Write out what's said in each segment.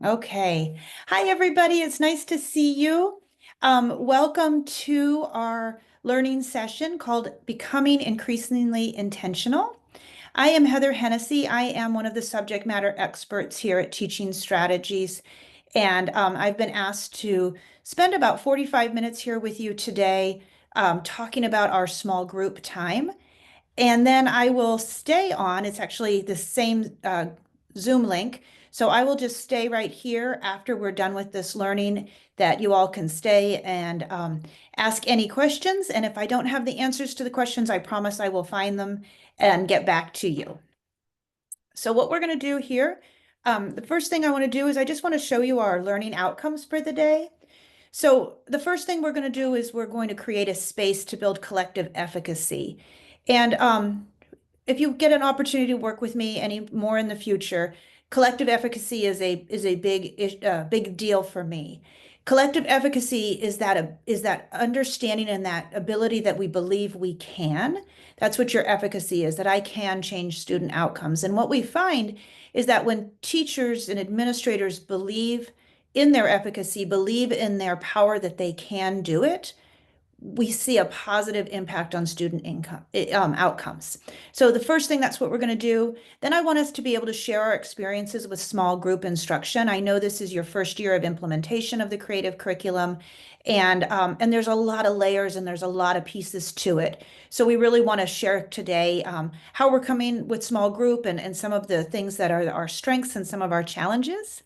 Okay. Hi, everybody. It's nice to see you. Welcome to our learning session called Becoming Increasingly Intentional. I am Heather Hennessy. I am one of the subject matter experts here at Teaching Strategies, and I've been asked to spend about 45 minutes here with you today talking about our small group time. And then I will stay on. It's actually the same Zoom link. So I will just stay right here after we're done with this learning that you all can stay and ask any questions. And if I don't have the answers to the questions, I promise I will find them and get back to you. So what we're going to do here, the first thing I want to do is I just want to show you our learning outcomes for the day. So the first thing we're going to do is we're going to create a space to build collective efficacy. And if you get an opportunity to work with me any more in the future, collective efficacy is a big deal for me. Collective efficacy is that understanding and that ability that we believe we can. That's what your efficacy is, that I can change student outcomes. And what we find is that when teachers and administrators believe in their efficacy, believe in their power that they can do it, we see a positive impact on student income outcomes. So the first thing, that's what we're going to do. Then I want us to be able to share our experiences with small group instruction. I know this is your first year of implementation of the creative curriculum, and there's a lot of layers and there's a lot of pieces to it. So we really want to share today how we're coming with small group and some of the things that are our strengths and some of our challenges.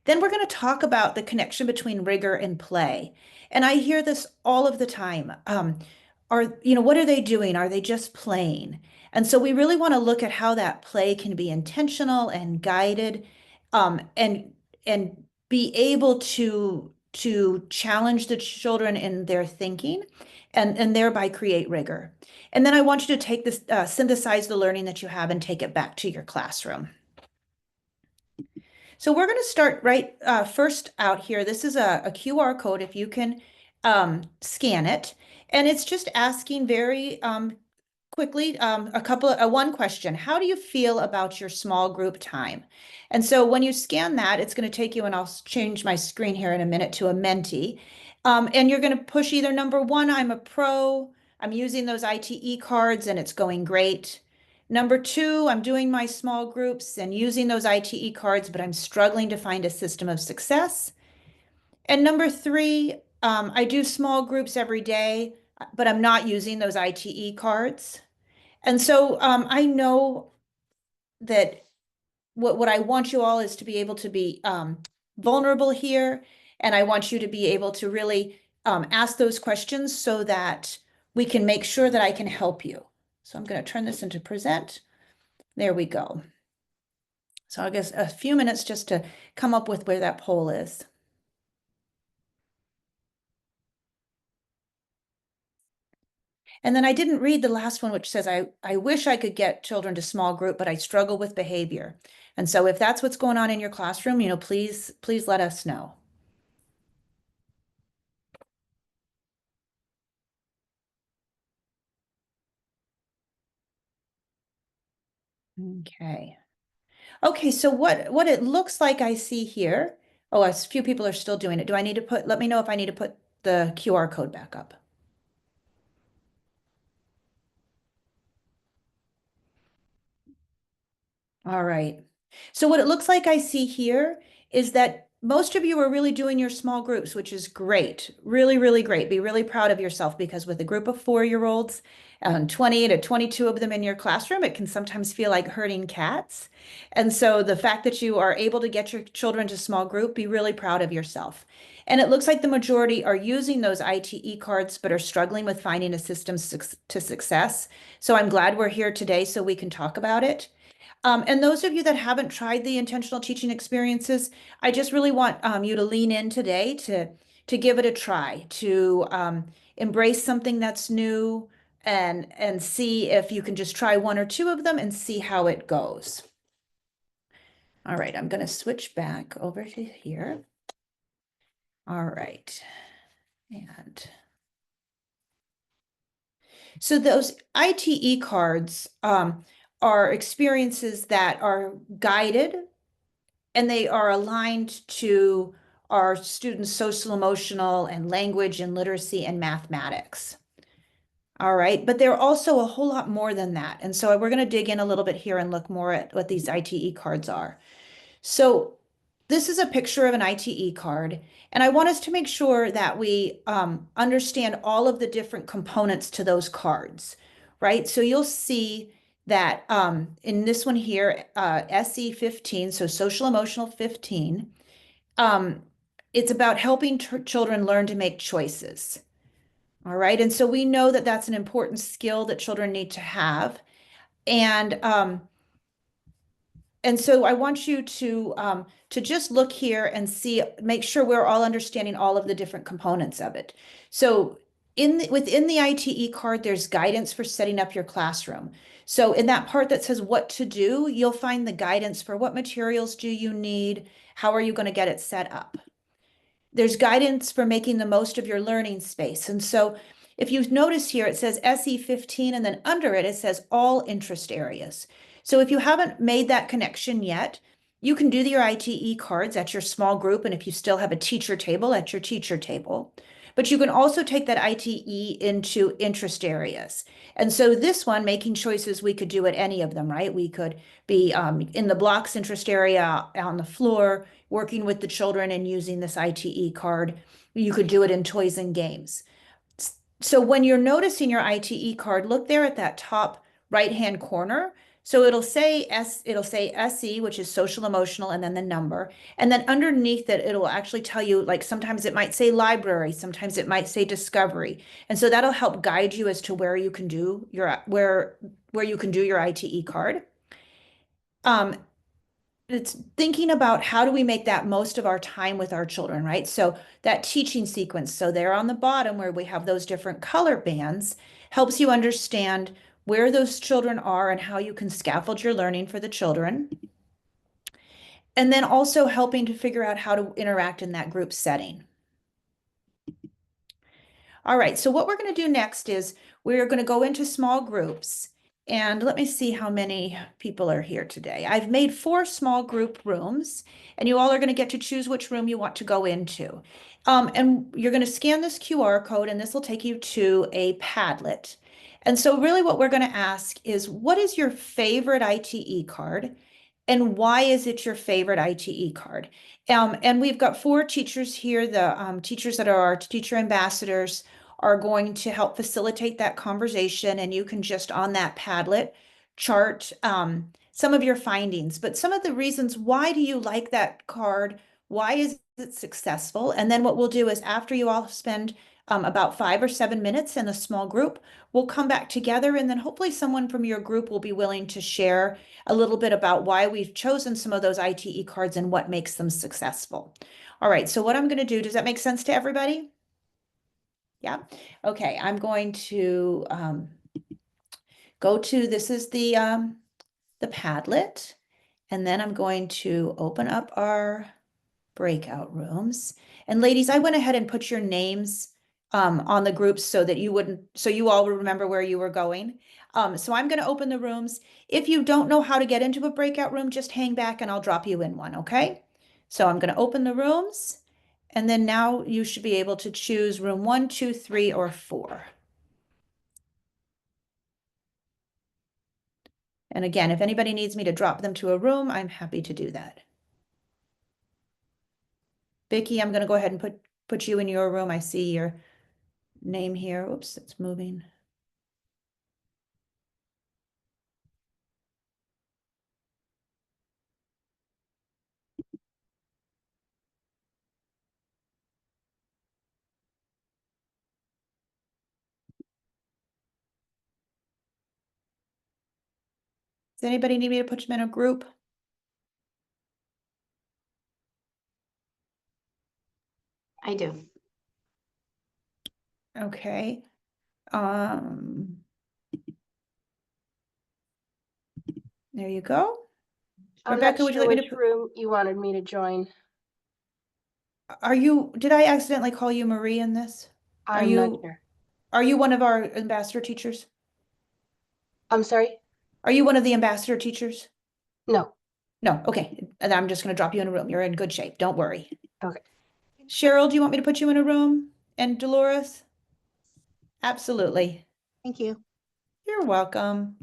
Then we're going to talk about the connection between rigor and play. And I hear this all of the time. What are they doing? Are they just playing? And so we really want to look at how that play can be intentional and guided, and be able to challenge the children in their thinking and thereby create rigor. And then I want you to take this, synthesize the learning that you have and take it back to your classroom. So we're going to start right first out here. This is a QR code, if you can scan it. And it's just asking very quickly one question. How do you feel about your small group time? And so when you scan that, it's going to take you, and I'll change my screen here in a minute, to a Menti. And you're going to push either number one, I'm a pro, I'm using those ITE cards and it's going great. Number two, I'm doing my small groups and using those ITE cards, but I'm struggling to find a system of success. And number three, I do small groups every day, but I'm not using those ITE cards. And so I know that what I want you all is to be able to be vulnerable here. And I want you to be able to really ask those questions so that we can make sure that I can help you. So I'm going to turn this into present. There we go. So I guess a few minutes just to come up with where that poll is. And then I didn't read the last one, which says, I wish I could get children to small group, but I struggle with behavior. And so if that's what's going on in your classroom, please let us know. Okay. Okay, so what it looks like I see here, oh, a few people are still doing it. Let me know if I need to put the QR code back up. All right. So what it looks like I see here is that most of you are really doing your small groups, which is great. Really, really great. Be really proud of yourself, because with a group of 4-year-olds and 20 to 22 of them in your classroom, it can sometimes feel like herding cats. And so the fact that you are able to get your children to small group, be really proud of yourself. And it looks like the majority are using those ITE cards, but are struggling with finding a system to success. So I'm glad we're here today so we can talk about it. And those of you that haven't tried the intentional teaching experiences, I just really want you to lean in today to give it a try, to embrace something that's new, and see if you can just try one or two of them and see how it goes. All right, I'm going to switch back over to here. All right. And so those ITE cards are experiences that are guided and they are aligned to our students' social, emotional, and language and literacy and mathematics. All right, but they're also a whole lot more than that. And so we're going to dig in a little bit here and look more at what these ITE cards are. So this is a picture of an ITE card, and I want us to make sure that we understand all of the different components to those cards, right? So you'll see that in this one here, SE 15, so social emotional 15, um, it's about helping children learn to make choices. All right. And so we know that that's an important skill that children need to have. And and so I want you to just look here and see, make sure we're all understanding all of the different components of it. So within the ITE card, there's guidance for setting up your classroom. So in that part that says what to do, you'll find the guidance for what materials do you need, how are you going to get it set up. There's guidance for making the most of your learning space. And so if you notice here, it says SE 15, and then under it, it says all interest areas. So if you haven't made that connection yet, you can do your ITE cards at your small group, and if you still have a teacher table, at your teacher table. But you can also take that ITE into interest areas. And so this one, making choices, we could do at any of them, right? We could be in the blocks interest area on the floor, working with the children and using this ITE card. You could do it in toys and games. So when you're noticing your ITE card, look there at that top right-hand corner. So it'll say SE, which is social emotional, and then the number. And then underneath it, it'll actually tell you, like sometimes it might say library, sometimes it might say discovery. And so that'll help guide you as to where you can do your where you can do your ITE card. It's thinking about how do we make that most of our time with our children, right? So that teaching sequence, so there on the bottom where we have those different color bands, helps you understand where those children are and how you can scaffold your learning for the children. And then also helping to figure out how to interact in that group setting. All right, so what we're going to do next is we're going to go into small groups. And let me see how many people are here today. I've made 4 small group rooms, and you all are going to get to choose which room you want to go into. And you're going to scan this QR code, and this will take you to a Padlet. And so really what we're going to ask is, what is your favorite ITE card? And why is it your favorite ITE card? And we've got 4 teachers here. The teachers that are our teacher ambassadors are going to help facilitate that conversation. And you can just on that Padlet chart some of your findings, but some of the reasons, why do you like that card? Why is it successful? And then what we'll do is after you all spend about 5 or 7 minutes in a small group, we'll come back together, and then hopefully someone from your group will be willing to share a little bit about why we've chosen some of those ITE cards and what makes them successful. All right, so what I'm going to do, does that make sense to everybody? Yeah. Okay, I'm going to go to, this is the Padlet, and then I'm going to open up our breakout rooms. And ladies, I went ahead and put your names on the groups so that so you all will remember where you were going. So I'm going to open the rooms. If you don't know how to get into a breakout room, just hang back and I'll drop you in one, okay? So I'm going to open the rooms, and then now you should be able to choose room 1, 2, 3, or 4. And again, if anybody needs me to drop them to a room, I'm happy to do that. Vicki, I'm going to go ahead and put you in your room. I see your name here. Oops, it's moving. Does anybody need me to put them in a group? I do. Okay. There you go. I'm Rebecca, not would you sure like me which to room you wanted me to join. did I accidentally call you Marie in this? I'm not sure. Are you one of our ambassador teachers? I'm sorry? Are you one of the ambassador teachers? No. No, okay. and I'm just going to drop you in a room. You're in good shape. Don't worry. Okay. Cheryl, do you want me to put you in a room? And Dolores? Absolutely. Thank you. You're welcome.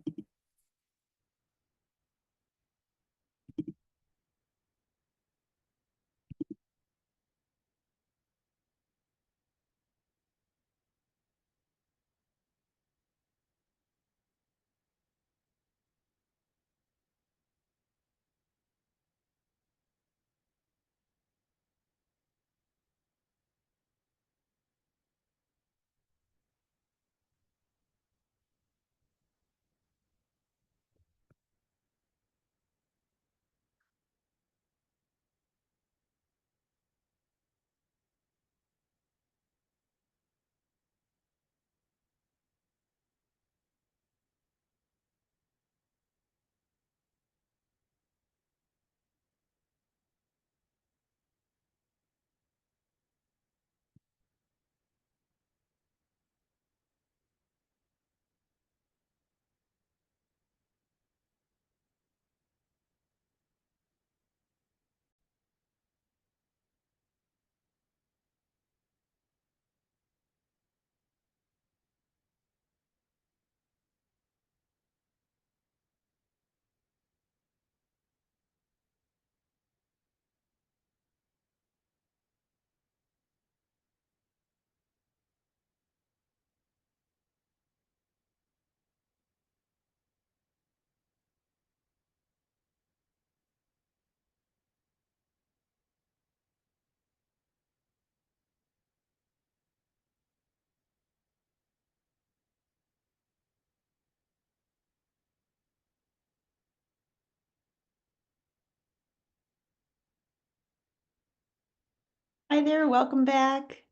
Hi there. Welcome back.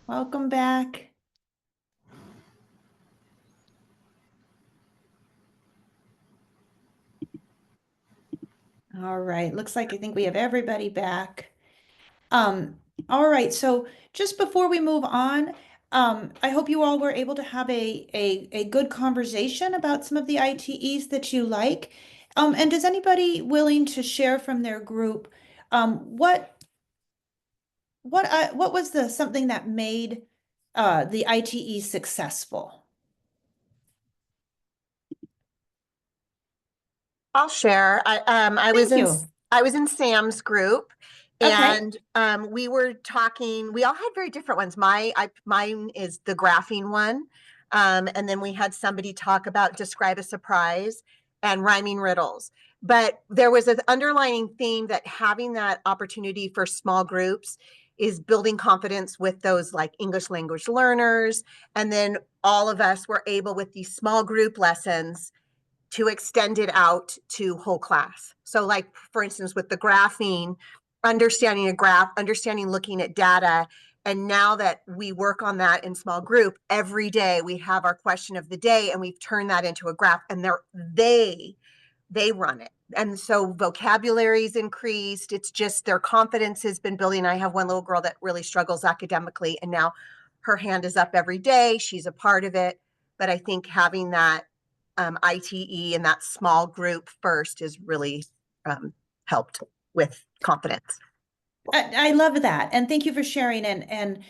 Welcome back. All right. Looks like I think we have everybody back. Um, all right. So just before we move on, I hope you all were able to have a good conversation about some of the ITEs that you like. And is anybody willing to share from their group, what was the something that made the ITE successful? I'll share. Thank you. I was in Sam's group, Okay. and we were talking. We all had very different ones. Mine is the graphing one, and then we had somebody talk about describe a surprise and rhyming riddles. But there was an underlying theme that having that opportunity for small groups is building confidence with those like English language learners, and then all of us were able with these small group lessons to extend it out to whole class. So like, for instance, with the graphing, understanding a graph, understanding looking at data. And now that we work on that in small group, every day we have our question of the day and we've turned that into a graph and they run it. And so vocabulary's increased. It's just their confidence has been building. I have one little girl that really struggles academically, and now her hand is up every day. She's a part of it. But I think having that ITE and that small group first is really helped with confidence. I love that. And thank you for sharing. And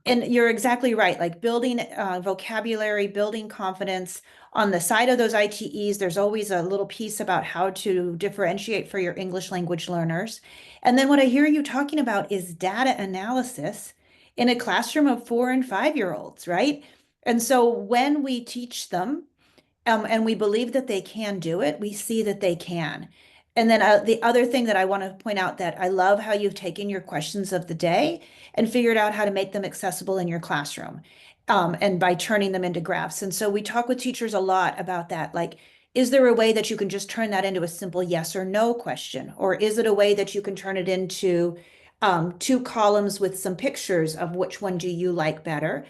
you're exactly right. Like building vocabulary, building confidence on the side of those ITEs, there's always a little piece about how to differentiate for your English language learners. And then what I hear you talking about is data analysis in a classroom of 4 and 5-year-olds, right? And so when we teach them, and we believe that they can do it, we see that they can. And then the other thing that I want to point out that I love how you've taken your questions of the day and figured out how to make them accessible in your classroom, and by turning them into graphs. And so we talk with teachers a lot about that. Like, is there a way that you can just turn that into a simple yes or no question? Or is it a way that you can turn it into 2 columns with some pictures of which one do you like better?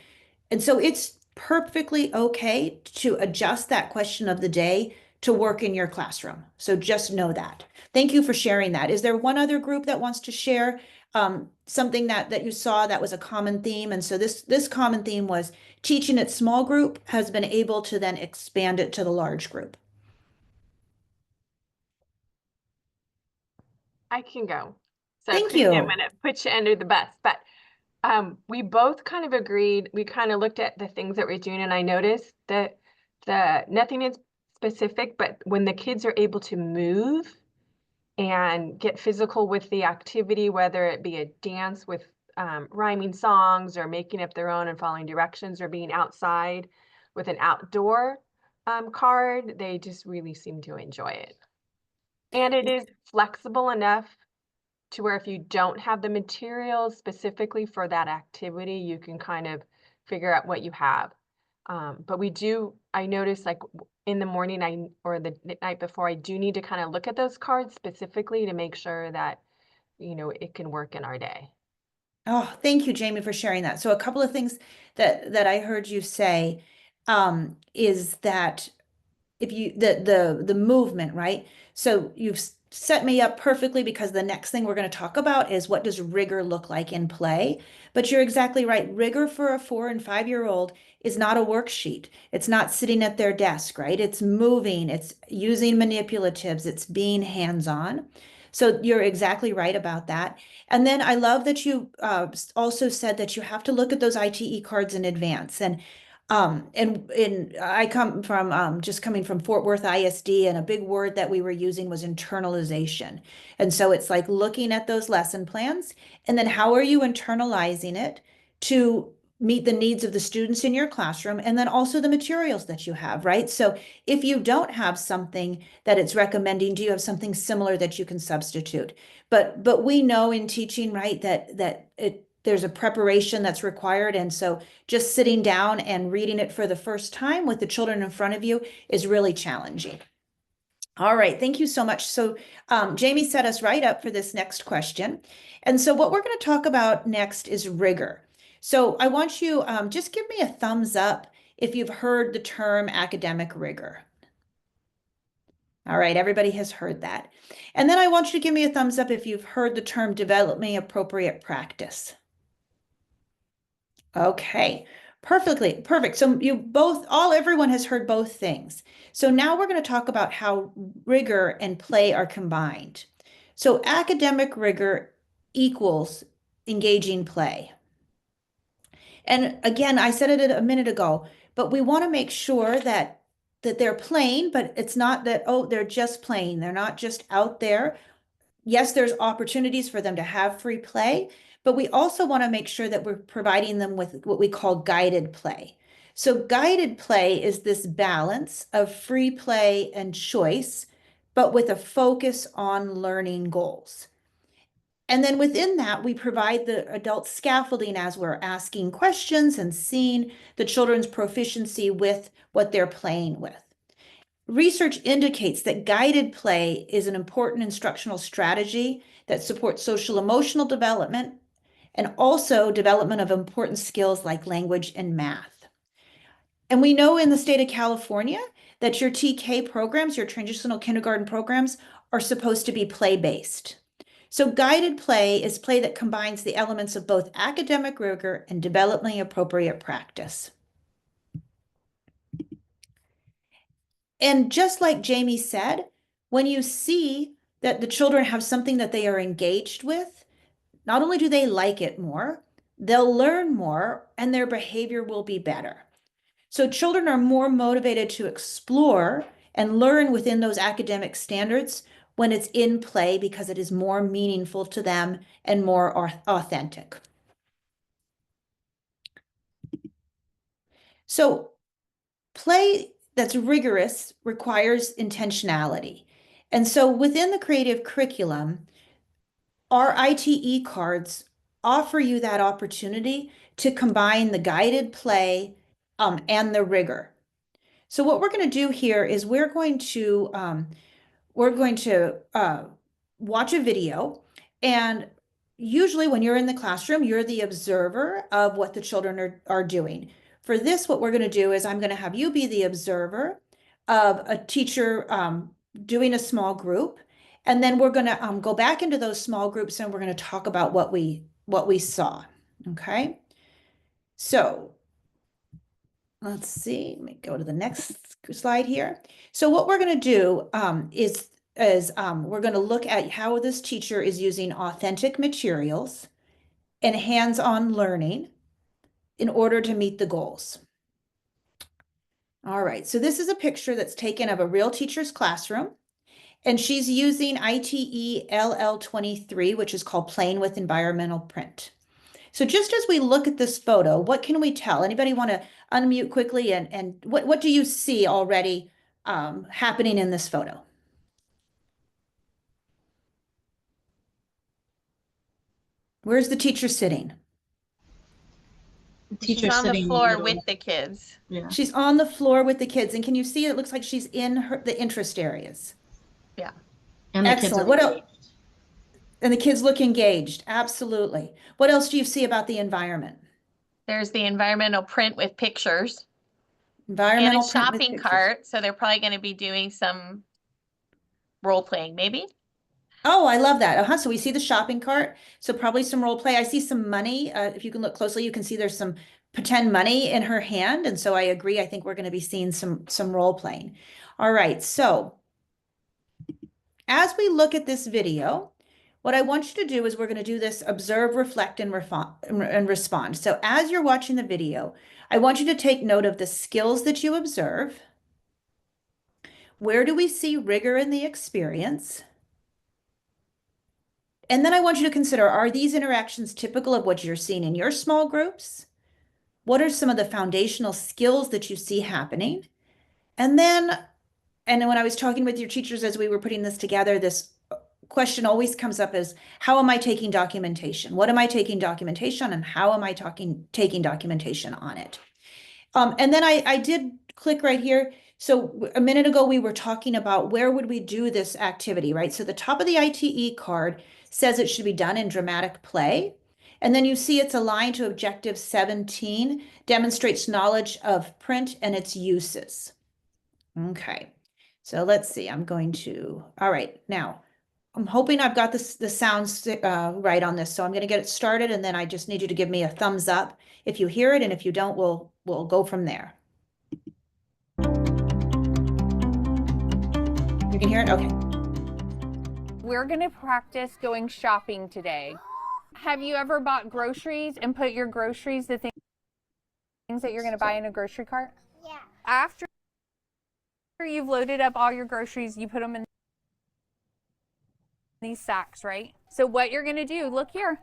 And so it's perfectly okay to adjust that question of the day to work in your classroom. So just know that. Thank you for sharing that. Is there one other group that wants to share something that you saw that was a common theme. And so this common theme was teaching at small group has been able to then expand it to the large group. I can go. So Thank Christy, I'm you. going to put you under the bus. But we both kind of agreed. We kind of looked at the things that we're doing, and I noticed that nothing is specific, but when the kids are able to move and get physical with the activity, whether it be a dance with rhyming songs or making up their own and following directions or being outside with an outdoor card, they just really seem to enjoy it. And it is flexible enough to where if you don't have the materials specifically for that activity, you can kind of figure out what you have. But I noticed like in the morning or the night before, I do need to kind of look at those cards specifically to make sure that, it can work in our day. Oh, thank you, Jamie, for sharing that. So a couple of things that I heard you say is that if you the movement, right? So you've set me up perfectly because the next thing we're going to talk about is what does rigor look like in play? But you're exactly right. Rigor for a 4 and 5-year-old is not a worksheet. It's not sitting at their desk, right? It's moving, it's using manipulatives, it's being hands-on. So you're exactly right about that. And then I love that you also said that you have to look at those ITE cards in advance. And I come from just coming from Fort Worth ISD, and a big word that we were using was internalization. And so it's like looking at those lesson plans, and then how are you internalizing it to meet the needs of the students in your classroom, and then also the materials that you have, right? So if you don't have something that it's recommending, do you have something similar that you can substitute? But we know in teaching, right, that there's a preparation that's required, and so just sitting down and reading it for the first time with the children in front of you is really challenging. All right, thank you so much. So Jamie set us right up for this next question. And so what we're going to talk about next is rigor. So I want you just give me a thumbs up if you've heard the term academic rigor. All right, everybody has heard that. And then I want you to give me a thumbs up if you've heard the term developmentally appropriate practice. Okay, perfect. So everyone has heard both things. So now we're going to talk about how rigor and play are combined. So academic rigor equals engaging play. And again, I said it a minute ago, but we want to make sure that they're playing, but it's not that, oh, they're just playing. They're not just out there. Yes, there's opportunities for them to have free play, but we also want to make sure that we're providing them with what we call guided play. So guided play is this balance of free play and choice, but with a focus on learning goals. And then within that, we provide the adult scaffolding as we're asking questions and seeing the children's proficiency with what they're playing with. Research indicates that guided play is an important instructional strategy that supports social emotional development and also development of important skills like language and math. And we know in the state of California that your TK programs, your transitional kindergarten programs, are supposed to be play-based. So guided play is play that combines the elements of both academic rigor and developmentally appropriate practice. And just like Jamie said, when you see that the children have something that they are engaged with, not only do they like it more, they'll learn more and their behavior will be better. So children are more motivated to explore and learn within those academic standards when it's in play because it is more meaningful to them and more authentic. So play that's rigorous requires intentionality. And so within the creative curriculum, our ITE cards offer you that opportunity to combine the guided play and the rigor. So what we're going to do here is we're going to watch a video, and usually when you're in the classroom, you're the observer of what the children are doing. For this, what we're going to do is I'm going to have you be the observer of a teacher doing a small group, And then we're going to go back into those small groups and we're going to talk about what we saw. Okay. So let's see, let me go to the next slide here. So what we're going to do is we're going to look at how this teacher is using authentic materials and hands-on learning in order to meet the goals. All right, so this is a picture that's taken of a real teacher's classroom, and she's using ITE LL23, which is called Playing with Environmental Print. So just as we look at this photo, what can we tell? Anybody want to unmute quickly and what do you see already happening in this photo? Where's the teacher sitting? She's on the floor with the kids. Yeah. She's on the floor with the kids, and can you see it looks like she's in the interest areas? Yeah. And the kids Excellent. are What else? engaged. And the kids look engaged. Absolutely. What else do you see about the environment? There's the environmental print with pictures and a Environmental print with shopping pictures. cart. So they're probably going to be doing some role playing, maybe. Oh, I love that. So we see the shopping cart. So probably some role play. I see some money. If you can look closely, you can see there's some pretend money in her hand. And so I agree. I think we're going to be seeing some role playing. All right. So as we look at this video, what I want you to do is we're going to do this observe, reflect, and respond. So as you're watching the video, I want you to take note of the skills that you observe. Where do we see rigor in the experience? And then I want you to consider, are these interactions typical of what you're seeing in your small groups? What are some of the foundational skills that you see happening? And then when I was talking with your teachers as we were putting this together, this question always comes up as, how am I taking documentation? What am I taking documentation on, and how am I taking documentation on it? And then I did click right here. So a minute ago, we were talking about where would we do this activity, right? So the top of the ITE card says it should be done in dramatic play. And then you see it's aligned to objective 17, demonstrates knowledge of print and its uses. Okay, so let's see, all right, now, I'm hoping I've got the sounds right on this, so I'm gonna get it started, and then I just need you to give me a thumbs up if you hear it, and if you don't, we'll go from there. You can hear it? Okay. We're gonna practice going shopping today. Have you ever bought groceries and put your groceries, the things that you're gonna buy in a grocery cart? Yeah. After you've loaded up all your groceries, you put them in these sacks, right? So what you're gonna do, look here.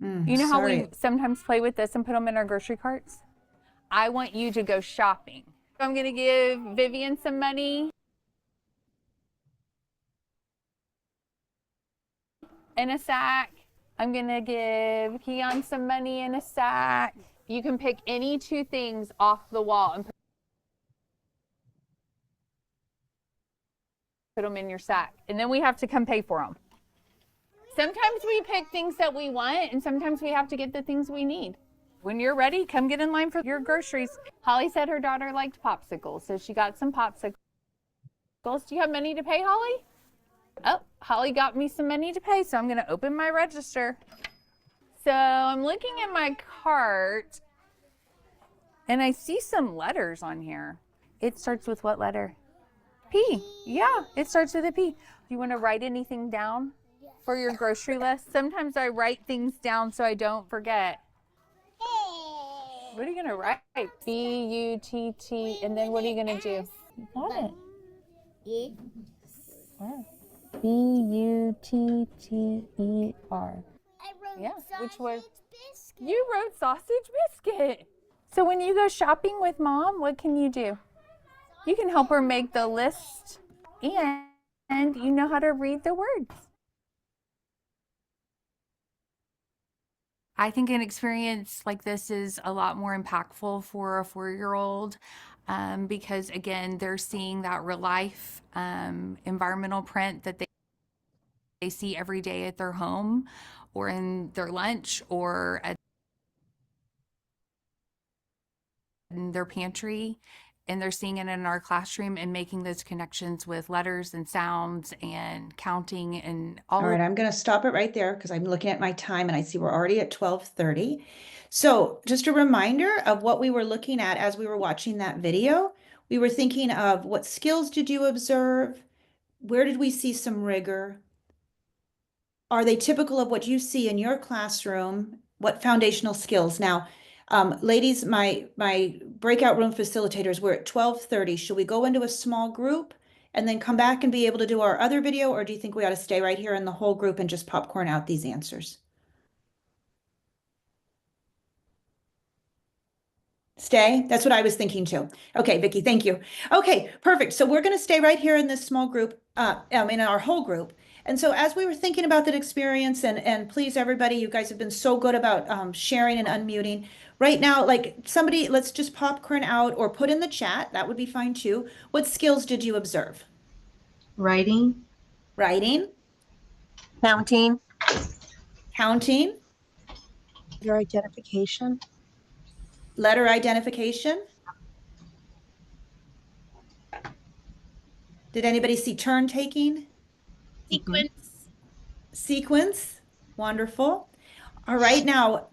You know how we sometimes play with this and put them in our grocery carts? I want you to go shopping. I'm gonna give Vivian some money in a sack. I'm gonna give Keon some money in a sack. You can pick any two things off the wall and put them in your sack. And then we have to come pay for them. Sometimes we pick things that we want, and sometimes we have to get the things we need. When you're ready, come get in line for your groceries. Holly said her daughter liked popsicles, so she got some popsicles. Do you have money to pay, Holly? Oh, Holly got me some money to pay, so I'm gonna open my register. So I'm looking at my cart, and I see some letters on here. It starts with what letter? P. Yeah, it starts with a P. Do you want to write anything down for your grocery list? Sometimes I write things down so I don't forget. What are you going to write? B-U-T-T, and then what are you going to do? What? B-U-T-T-E-R. Yeah, which was, you wrote sausage biscuit. So when you go shopping with Mom, what can you do? You can help her make the list, and you know how to read the words. I think an experience like this is a lot more impactful for a 4-year-old because, again, they're seeing that real life environmental print that they see every day at their home or in their lunch or in their pantry. and they're seeing it in our classroom and making those connections with letters and sounds and counting and all All right, I'm going to stop it right there because I'm looking at my time and I see we're already at 12:30. So just a reminder of what we were looking at as we were watching that video. We were thinking of what skills did you observe? Where did we see some rigor? Are they typical of what you see in your classroom? What foundational skills? Now, ladies, my breakout room facilitators, we're at 12:30. Should we go into a small group and then come back and be able to do our other video, or do you think we ought to stay right here in the whole group and just popcorn out these answers? Stay? That's what I was thinking too. Okay, Vicki, thank you. Okay, perfect. So we're going to stay right here in this small group, in our whole group. And so as we were thinking about that experience, and please, everybody, you guys have been so good about sharing and unmuting. Right now, like somebody, let's just popcorn out or put in the chat. That would be fine too. What skills did you observe? Writing, Writing, Counting, counting, your identification, letter identification. Did anybody see turn taking? Sequence. Sequence, wonderful. All right, now,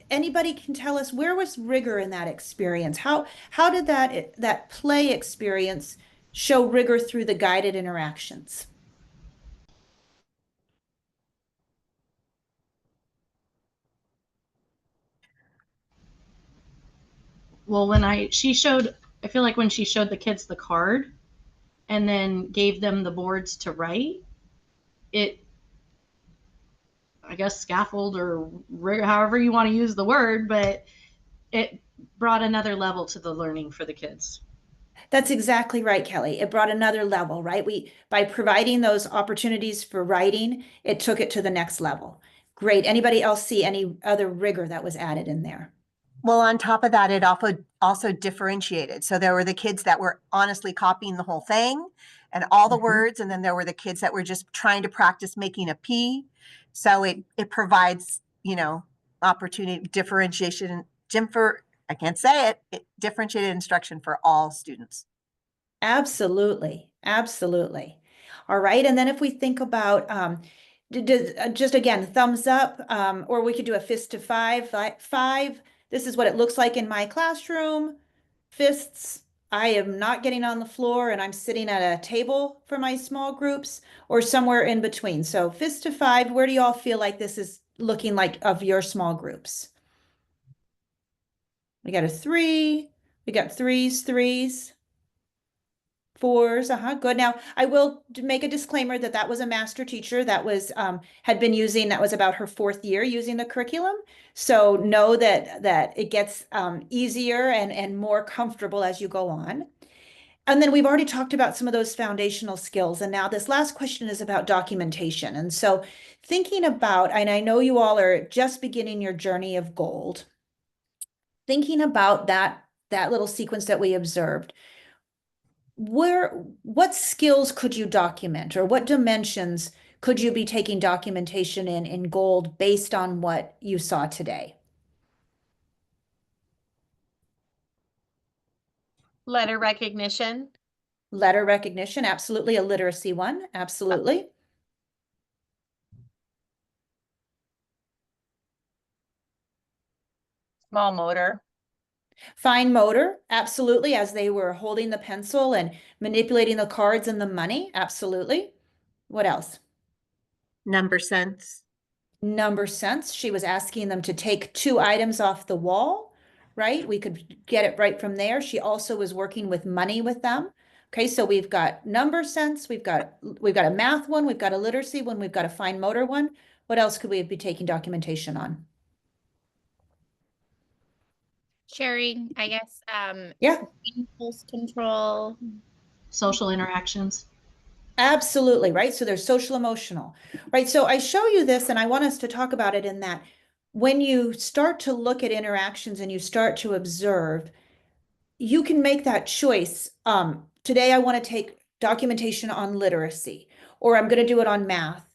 anybody can tell us where was rigor in that experience? How did that play experience show rigor through the guided interactions? Well, I feel like when she showed the kids the card and then gave them the boards to write, it, I guess, scaffold or however you want to use the word, but it brought another level to the learning for the kids. That's exactly right, Kelly. It brought another level, right? By providing those opportunities for writing, it took it to the next level. Great. Anybody else see any other rigor that was added in there? well, on top of that, it also differentiated. So there were the kids that were honestly copying the whole thing and all the words, and then there were the kids that were just trying to practice making a P. So it provides, opportunity, differentiation, I can't say it, differentiated instruction for all students. Absolutely. Absolutely. All right. And then if we think about just again, thumbs up, or we could do a fist to five. Five, this is what it looks like in my classroom. Fists, I am not getting on the floor and I'm sitting at a table for my small groups or somewhere in between. So fist to five, where do you all feel like this is looking like of your small groups? We got a three, we got threes. Fours, good. Now, I will make a disclaimer that that was a master teacher that was had been using, that was about her 4th year using the curriculum. So know that it gets easier and more comfortable as you go on. And then we've already talked about some of those foundational skills. And now this last question is about documentation. And so thinking about, and I know you all are just beginning your journey of gold, thinking about that little sequence that we observed. What skills could you document, or what dimensions could you be taking documentation in gold based on what you saw today? Letter recognition. Letter recognition, absolutely. A literacy one, absolutely. Small motor. Fine motor, absolutely, as they were holding the pencil and manipulating the cards and the money, absolutely. What else? Number sense. Number sense. She was asking them to take 2 items off the wall, right? We could get it right from there. She also was working with money with them. Okay, so we've got number sense, we've got a math one, we've got a literacy one, we've got a fine motor one. What else could we be taking documentation on? Sharing, I guess, Yeah, impulse control. Social interactions. absolutely, right? So there's social emotional, right? So I show you this and I want us to talk about it in that when you start to look at interactions and you start to observe, you can make that choice. Today I want to take documentation on literacy, or I'm going to do it on math.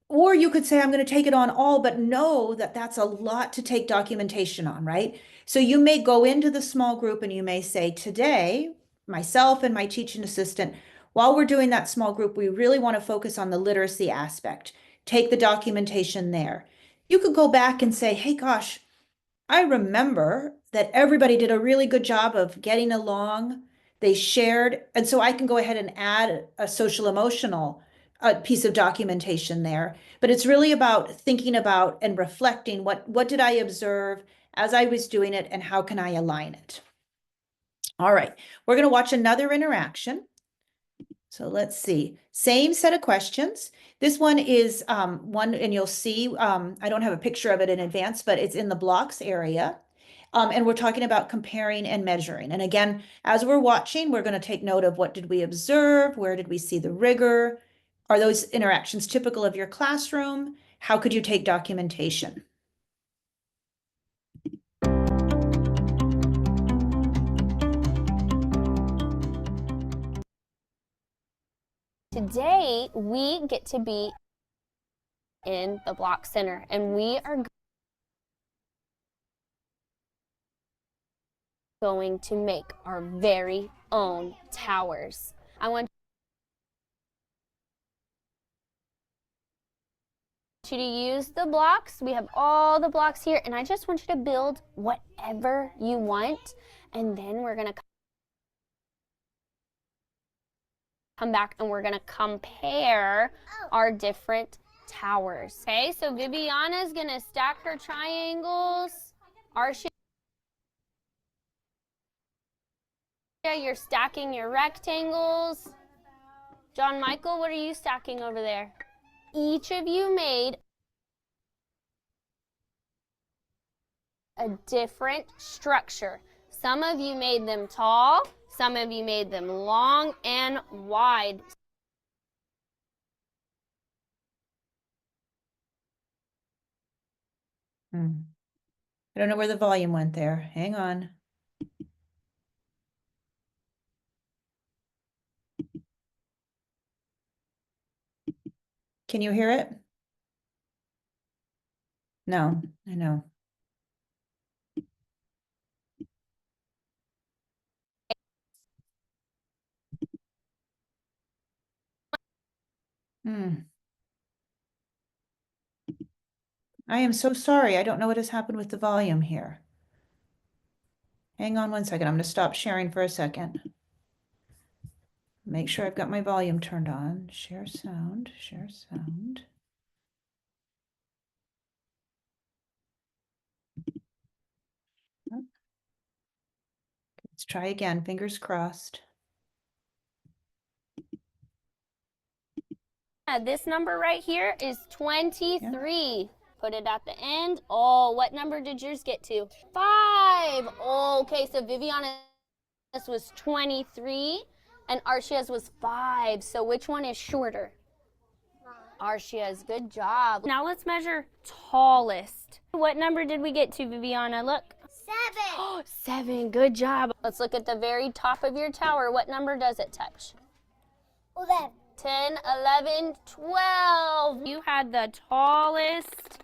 Or you could say, I'm going to take it on all, but know that that's a lot to take documentation on, right? So you may go into the small group and you may say, today, myself and my teaching assistant, while we're doing that small group, we really want to focus on the literacy aspect. Take the documentation there. You could go back and say, hey, gosh, I remember that everybody did a really good job of getting along. They shared, and so I can go ahead and add a social emotional piece of documentation there. But it's really about thinking about and reflecting what did I observe as I was doing it, and how can I align it? All right, we're going to watch another interaction. So let's see, same set of questions. This one is one, and you'll see, I don't have a picture of it in advance, but it's in the blocks area. And we're talking about comparing and measuring. And again, as we're watching, we're going to take note of what did we observe? Where did we see the rigor? Are those interactions typical of your classroom? How could you take documentation? Today, we get to be in the Block Center, and we are going to make our very own towers. I want you to use the blocks. We have all the blocks here, and I just want you to build whatever you want, and then we're going to come back and we're going to compare our different towers. Okay, so Viviana's going to stack her triangles. Arshia, you're stacking your rectangles. John Michael, what are you stacking over there? Each of you made a different structure. Some of you made them tall, some of you made them long and wide. I don't know where the volume went there. Hang on. Can you hear it? No, I know. I am so sorry. I don't know what has happened with the volume here. Hang on one second. I'm going to stop sharing for a second. Make sure I've got my volume turned on. Share sound, share sound. Let's try again, fingers crossed. This number right here is 23. Put it at the end. Oh, what number did yours get to? 5. Okay, so Viviana's was 23 and Arshia's was 5. So which one is shorter? Arshia's, good job. Now let's measure tallest. What number did we get to, Viviana? Look. 7. 7, good job. Let's look at the very top of your tower. What number does it touch? 11. 10, 11, 12. You had the tallest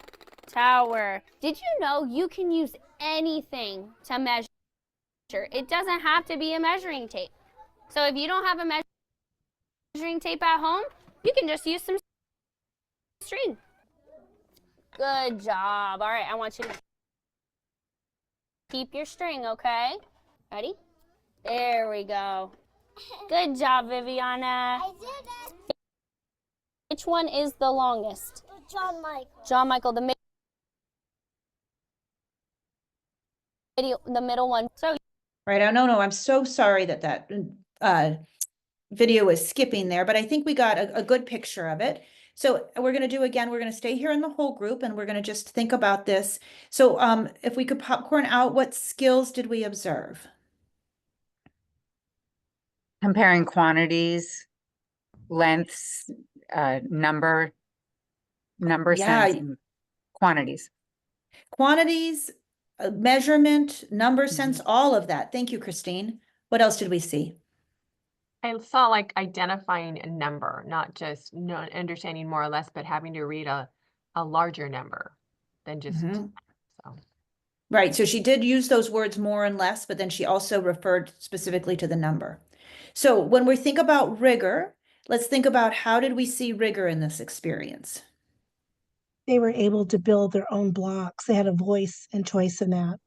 tower. Did you know you can use anything to measure? It doesn't have to be a measuring tape. So if you don't have a measuring tape at home, you can just use some string. Good job. All right, I want you to keep your string, okay? Ready? There we go. Good job, Viviana. I did it. Which one is the longest? John Michael. John Michael, the middle one. So Right, I don't know. I'm so sorry that that video was skipping there, but I think we got a good picture of it. So we're going to do again, we're going to stay here in the whole group and we're going to just think about this. So if we could popcorn out, what skills did we observe? Comparing quantities, lengths, number Yeah. sense, and quantities. Quantities, measurement, number sense, all of that. Thank you, Christine. What else did we see? I saw like identifying a number, not just understanding more or less, but having to read a larger number than just so. Right. So she did use those words more and less, but then she also referred specifically to the number. So when we think about rigor, let's think about how did we see rigor in this experience? They were able to build their own blocks. They had a voice and choice in that.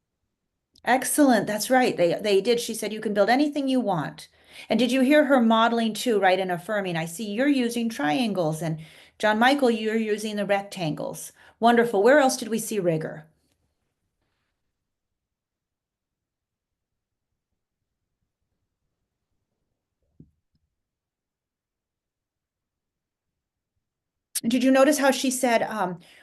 Excellent. That's right. They did. She said you can build anything you want. And did you hear her modeling too, right, and affirming? I see you're using triangles, and John Michael, you're using the rectangles. Wonderful. Where else did we see rigor? Did you notice how she said,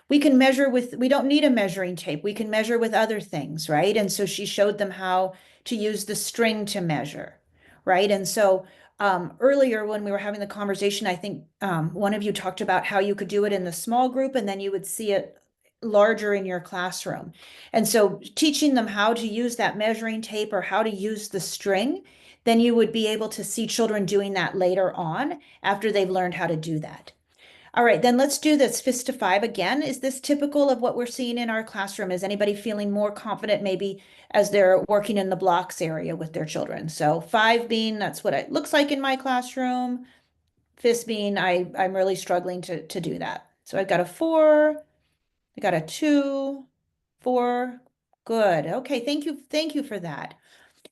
we can measure with, we don't need a measuring tape. We can measure with other things, right? And so she showed them how to use the string to measure, right? And so earlier when we were having the conversation, I think one of you talked about how you could do it in the small group and then you would see it larger in your classroom. And so teaching them how to use that measuring tape or how to use the string, then you would be able to see children doing that later on after they've learned how to do that. All right, then let's do this fist to five again. Is this typical of what we're seeing in our classroom? Is anybody feeling more confident maybe as they're working in the blocks area with their children? So five being that's what it looks like in my classroom. Fist being I'm really struggling to do that. So I've got a four, I got a two, four. Good. Okay, thank you for that.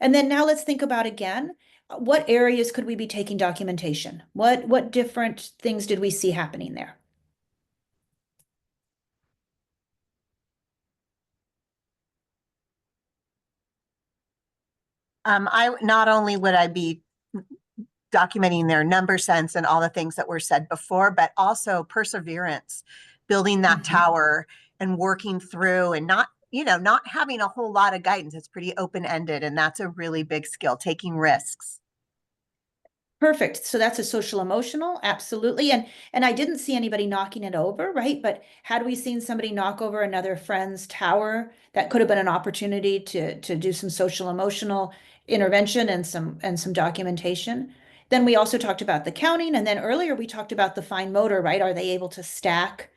And then now let's think about again, what areas could we be taking documentation? What different things did we see happening there? I not only would I be documenting their number sense and all the things that were said before, but also perseverance, building that tower and working through and not having a whole lot of guidance. It's pretty open-ended, and that's a really big skill, taking risks. Perfect. So that's a social emotional, absolutely. And I didn't see anybody knocking it over, right? But had we seen somebody knock over another friend's tower, that could have been an opportunity to do some social emotional intervention and some documentation. Then we also talked about the counting, and then earlier we talked about the fine motor, right? Are they able to stack?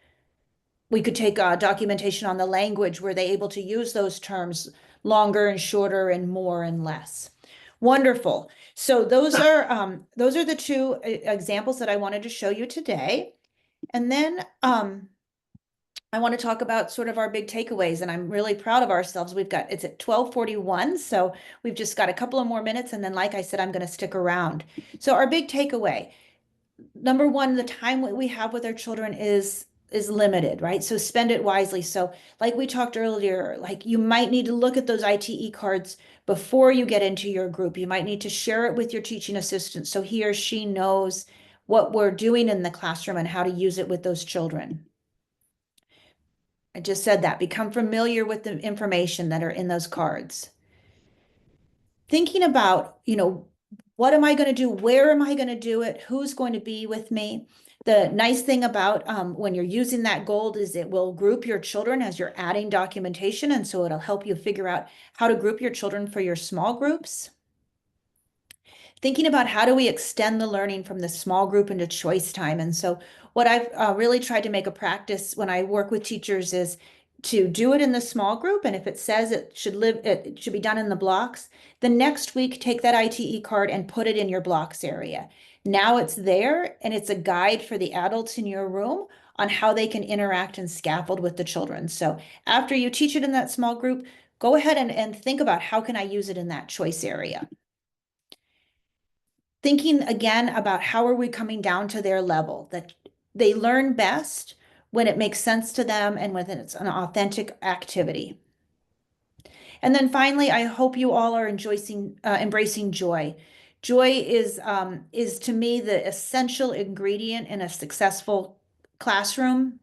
We could take documentation on the language. Were they able to use those terms longer and shorter and more and less? Wonderful. So those are the two examples that I wanted to show you today. And then I want to talk about sort of our big takeaways, and I'm really proud of ourselves. It's at 12:41, so we've just got a couple of more minutes, and then like I said, I'm going to stick around. So our big takeaway, number one, the time we have with our children is limited, right? So spend it wisely. So like we talked earlier, like you might need to look at those ITE cards before you get into your group. You might need to share it with your teaching assistant so he or she knows what we're doing in the classroom and how to use it with those children. I just said that. Become familiar with the information that are in those cards. Thinking about, what am I going to do? Where am I going to do it? Who's going to be with me? The nice thing about when you're using that gold is it will group your children as you're adding documentation. And so it'll help you figure out how to group your children for your small groups. Thinking about how do we extend the learning from the small group into choice time. And so what I've really tried to make a practice when I work with teachers is to do it in the small group. And if it says it should be done in the blocks, the next week, take that ITE card and put it in your blocks area. Now it's there and it's a guide for the adults in your room on how they can interact and scaffold with the children. So after you teach it in that small group, go ahead and think about how can I use it in that choice area. Thinking again about how are we coming down to their level, that they learn best when it makes sense to them and when it's an authentic activity. And then finally, I hope you all are embracing joy. Joy is to me the essential ingredient in a successful classroom.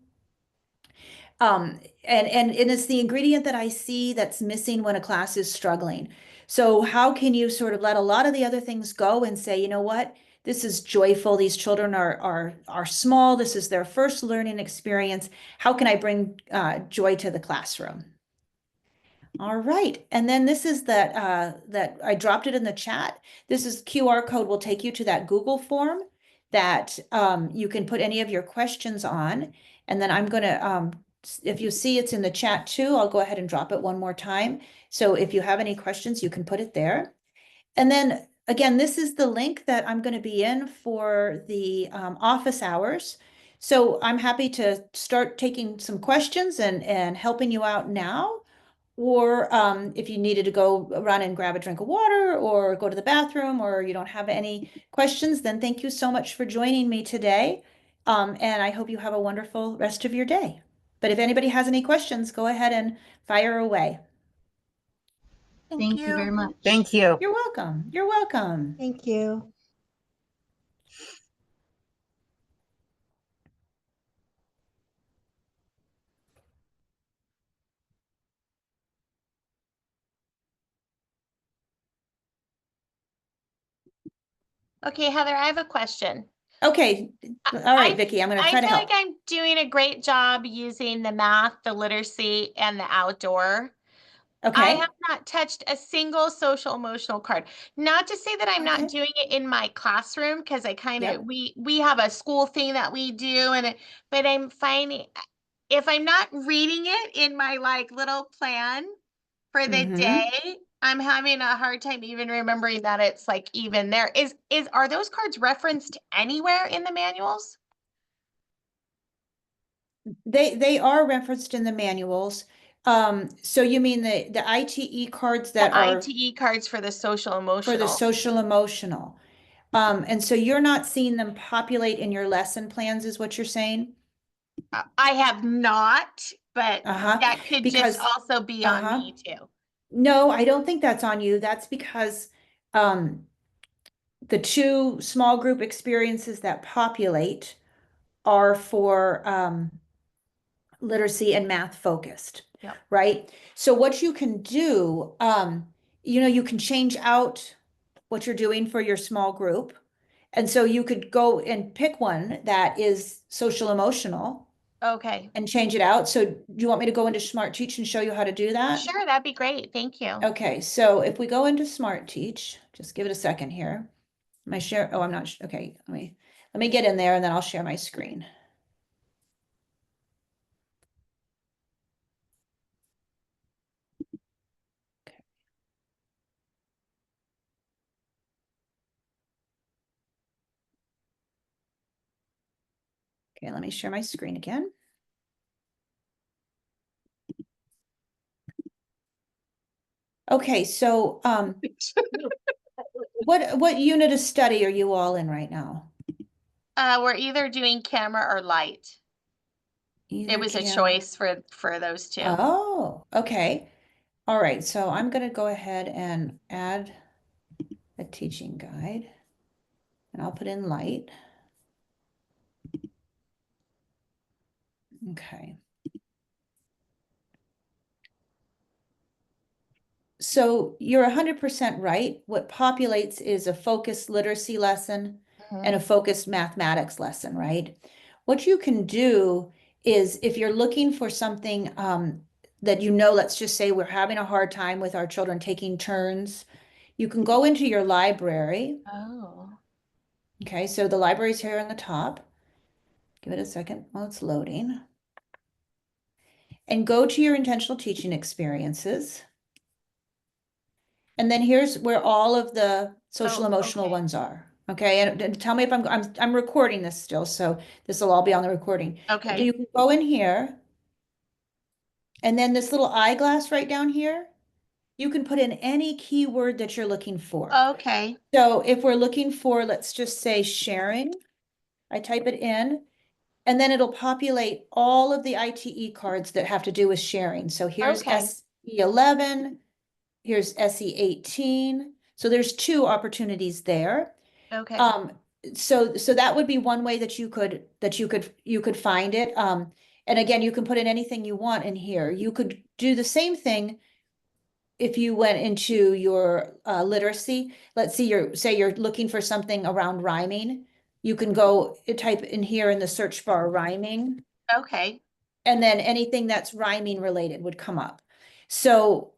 And it's the ingredient that I see that's missing when a class is struggling. So how can you sort of let a lot of the other things go and say, you know what, this is joyful. These children are small. This is their first learning experience. How can I bring joy to the classroom? All right, and then this is that I dropped it in the chat. This is QR code will take you to that Google form that you can put any of your questions on. And then I'm gonna if you see it's in the chat too, I'll go ahead and drop it one more time. So if you have any questions, you can put it there. And then again, this is the link that I'm going to be in for the office hours. So I'm happy to start taking some questions and helping you out now. Or if you needed to go run and grab a drink of water or go to the bathroom or you don't have any questions, then thank you so much for joining me today. And I hope you have a wonderful rest of your day. But if anybody has any questions, go ahead and fire away. Thank you very you. much. Thank you. You're welcome. You're welcome. Thank you. Okay, Heather, I have a question. Okay. All right, Vicki, I'm going to I try to feel help. like I'm doing a great job using the math, the literacy, and the outdoor. I Okay. have not touched a single social emotional card. Not to say that I'm Okay. not doing it in my classroom, because I kind of Yep. we have a school thing that we do, but I'm finding if I'm not reading it in my like little plan for the Mm-hmm. day, I'm having a hard time even remembering that it's like even there. Are those cards referenced anywhere in the manuals? They are referenced in the manuals. So you mean the ITE cards The that are ITE cards for the social for the emotional. social emotional. And so you're not seeing them populate in your lesson plans, is what you're saying? I have not, but Uh-huh. that could just Because, also be on uh-huh. me too. No, I don't think that's on you. That's because um the two small group experiences that populate are for literacy and math focused, Yep. right? So what you can do, you can change out what you're doing for your small group. And so you could go and pick one that is social emotional Okay. and change it out. So do you want me to go into Smart Teach and show you how to do that? Sure, that'd be great. Thank you. Okay, so if we go into Smart Teach, just give it a second here. My share, oh, I'm not, okay, let me get in there and then I'll share my screen. Okay, let me share my screen again. Okay, so what unit of study are you all in right now? We're either doing camera or light. Either It was a cam. choice for those two. Oh, okay. All right, so I'm going to go ahead and add a teaching guide, and I'll put in light. Okay. So you're 100% right. What populates is a focused literacy lesson and a focused mathematics lesson, right? What you can do is if you're looking for something that let's just say we're having a hard time with our children taking turns, you can go into your library. Oh. Okay, so the library's here on the top. Give it a second while it's loading. And go to your intentional teaching experiences. And then here's where all of the social emotional okay. ones are. Okay, and tell me if I'm recording this still, so this will all be on the recording. Okay. You can go in here, and then this little eyeglass right down here, you can put in any keyword that you're looking for. Okay. So if we're looking for, let's just say sharing, I type it in, and then it'll populate all of the ITE cards that have to do with sharing. So here's Okay. SE11, here's SE18. So there's two opportunities there. Okay. So that would be one way that you could find it. And again, you can put in anything you want in here. You could do the same thing if you went into your literacy. Let's see, say you're looking for something around rhyming. You can go type in here in the search bar rhyming. Okay. And then anything that's rhyming related would come up. So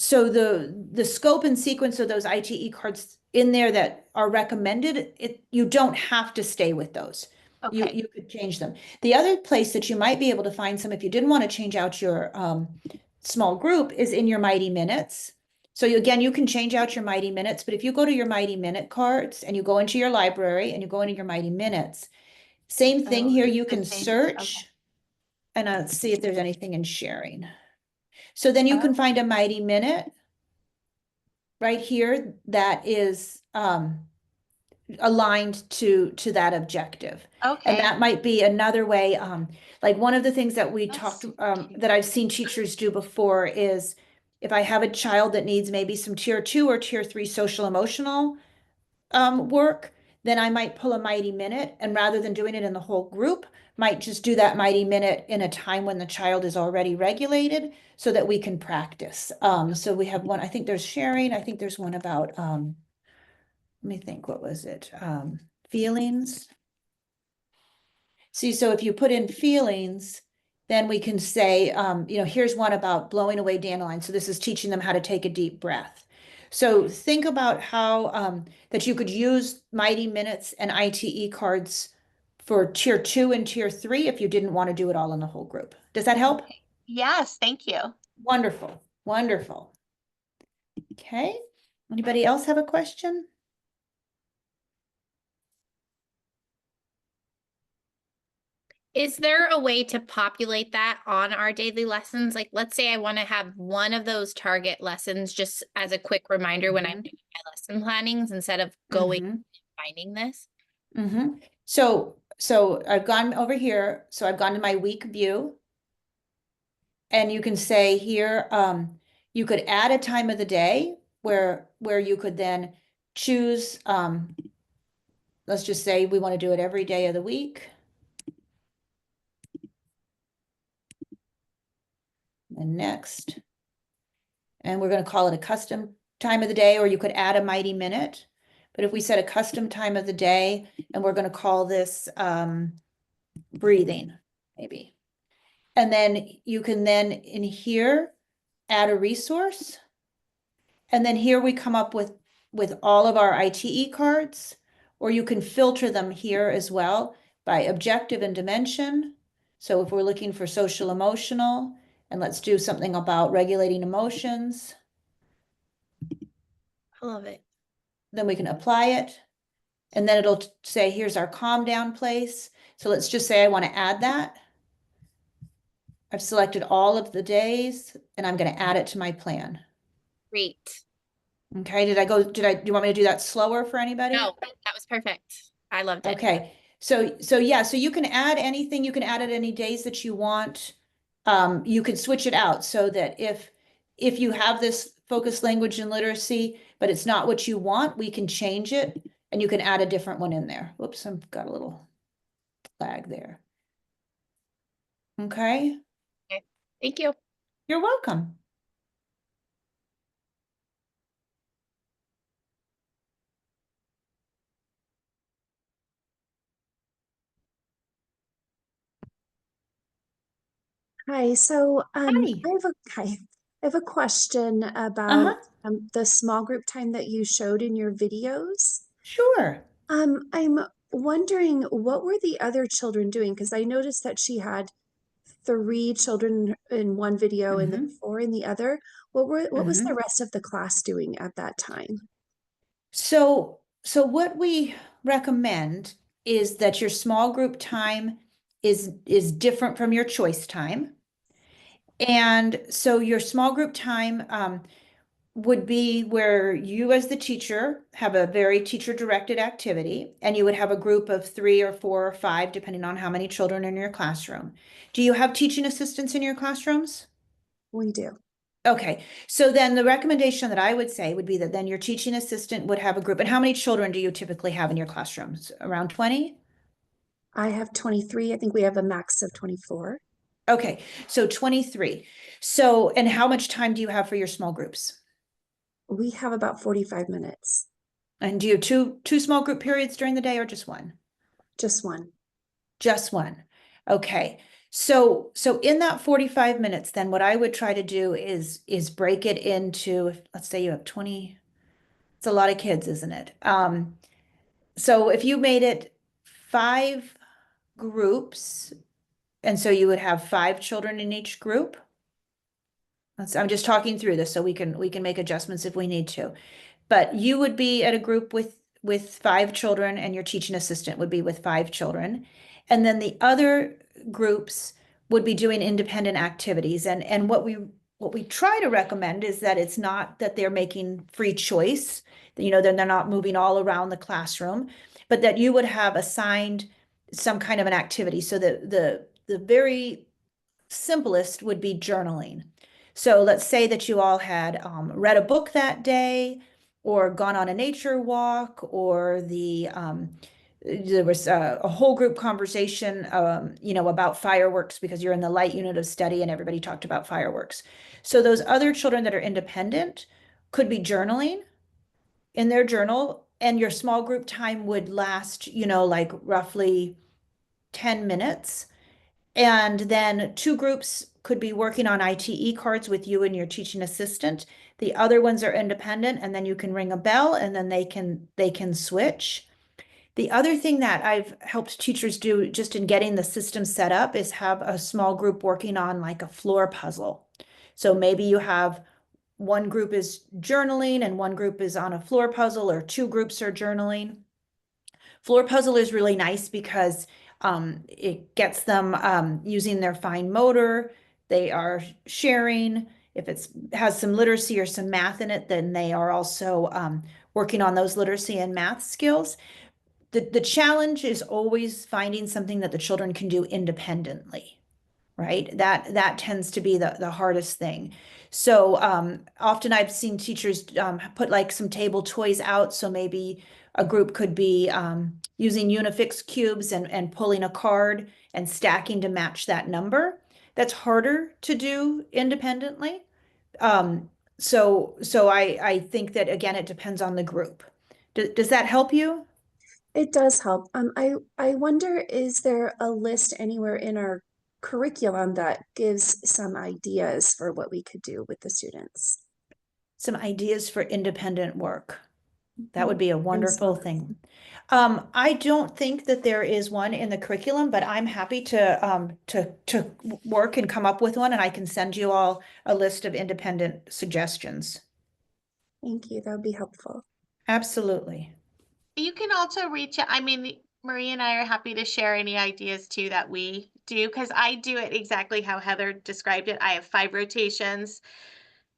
so the scope and sequence of those ITE cards in there that are recommended, you don't have to stay with those. Okay. You could change them. The other place that you might be able to find some if you didn't want to change out your small group is in your Mighty Minutes. So again, you can change out your Mighty Minutes, but if you go to your Mighty Minute cards and you go into your library and you go into your Mighty Minutes, same thing Oh, here, you the can same. search Okay. and see if there's anything in sharing. So then you can find a Mighty Minute right here that is aligned to that objective. And Okay. that might be another way, like one of the things that we That's talked, super cute. that I've seen teachers do before is if I have a child that needs maybe some tier 2 or tier 3 social emotional work, then I might pull a Mighty Minute, and rather than doing it in the whole group, might just do that Mighty Minute in a time when the child is already regulated so that we can practice. So we have one, I think there's sharing, I think there's one about, let me think, what was it? Feelings. See, so if you put in feelings, then we can say, here's one about blowing away dandelions. So this is teaching them how to take a deep breath. So think about how that you could use Mighty Minutes and ITE cards for tier 2 and tier 3 if you didn't want to do it all in the whole group. Does that help? Okay. Yes, thank you. Wonderful, wonderful. Okay, anybody else have a question? Is there a way to populate that on our daily lessons? Like, let's say I want to have one of those target lessons just as a quick reminder when I'm doing my lesson plannings instead of going and finding this. So I've gone over here. So I've gone to my week view. And you can say here, you could add a time of the day where you could then choose, let's just say we want to do it every day of the week. And next. And we're going to call it a custom time of the day, or you could add a Mighty Minute. But if we set a custom time of the day, and we're going to call this breathing, maybe. And then you can then in here add a resource. And then here we come up with all of our ITE cards, or you can filter them here as well by objective and dimension. So if we're looking for social emotional, and let's do something about regulating emotions, I love it. then we can apply it. And then it'll say, here's our calm down place. So let's just say I want to add that. I've selected all of the days and I'm going to add it to my plan. Great. Okay, do you want me to do that slower for anybody? No, that was perfect. I loved it. Okay, so yeah, so you can add anything, you can add it any days that you want. You can switch it out so that if you have this focus language and literacy, but it's not what you want, we can change it and you can add a different one in there. Whoops, I've got a little lag there. Okay, Okay. Thank you. you're welcome. Hi, so Hi. I have a question about the small group time that you showed in your videos. Sure. I'm wondering what were the other children doing? Because I noticed that she had 3 children in one video and then 4 in the other. What was the rest of the class doing at that time? So what we recommend is that your small group time is different from your choice time. And so your small group time would be where you as the teacher have a very teacher-directed activity, and you would have a group of 3 or 4 or 5, depending on how many children in your classroom. Do you have teaching assistants in your classrooms? We do. Okay, so then the recommendation that I would say would be that then your teaching assistant would have a group. And how many children do you typically have in your classrooms? Around 20? I have 23. I think we have a max of 24. Okay, so 23. So, and how much time do you have for your small groups? We have about 45 minutes. And do you have two small group periods during the day or just one? Just one. Just one. Okay. So in that 45 minutes, then what I would try to do is break it into, let's say you have 20, it's a lot of kids, isn't it? So if you made it 5 groups, and so you would have 5 children in each group. I'm just talking through this so we can make adjustments if we need to. But you would be at a group with 5 children, and your teaching assistant would be with 5 children. And then the other groups would be doing independent activities. And what we try to recommend is that it's not that they're making free choice, that, then they're not moving all around the classroom, but that you would have assigned some kind of an activity. So the very simplest would be journaling. So let's say that you all had read a book that day, or gone on a nature walk, or there was a whole group conversation, about fireworks, because you're in the light unit of study and everybody talked about fireworks. So those other children that are independent could be journaling in their journal, and your small group time would last, like roughly 10 minutes. And then 2 groups could be working on ITE cards with you and your teaching assistant. The other ones are independent, and then you can ring a bell, and then they can switch. The other thing that I've helped teachers do just in getting the system set up is have a small group working on like a floor puzzle. So maybe you have one group is journaling and one group is on a floor puzzle, or 2 groups are journaling. Floor puzzle is really nice because it gets them using their fine motor. They are sharing. If it has some literacy or some math in it, then they are also working on those literacy and math skills. The challenge is always finding something that the children can do independently, right? That tends to be the hardest thing. So often I've seen teachers put like some table toys out. So maybe a group could be using Unifix cubes and pulling a card and stacking to match that number. That's harder to do independently. So I think that, again, it depends on the group. Does that help you? It does help. I wonder, is there a list anywhere in our curriculum that gives some ideas for what we could do with the students? Some ideas for independent work. That would be a wonderful thing. I don't think that there is one in the curriculum, but I'm happy to work and come up with one, and I can send you all a list of independent suggestions. Thank you. That would be helpful. Absolutely. You can also reach out. I mean, Marie and I are happy to share any ideas too that we do, because I do it exactly how Heather described it. I have 5 rotations.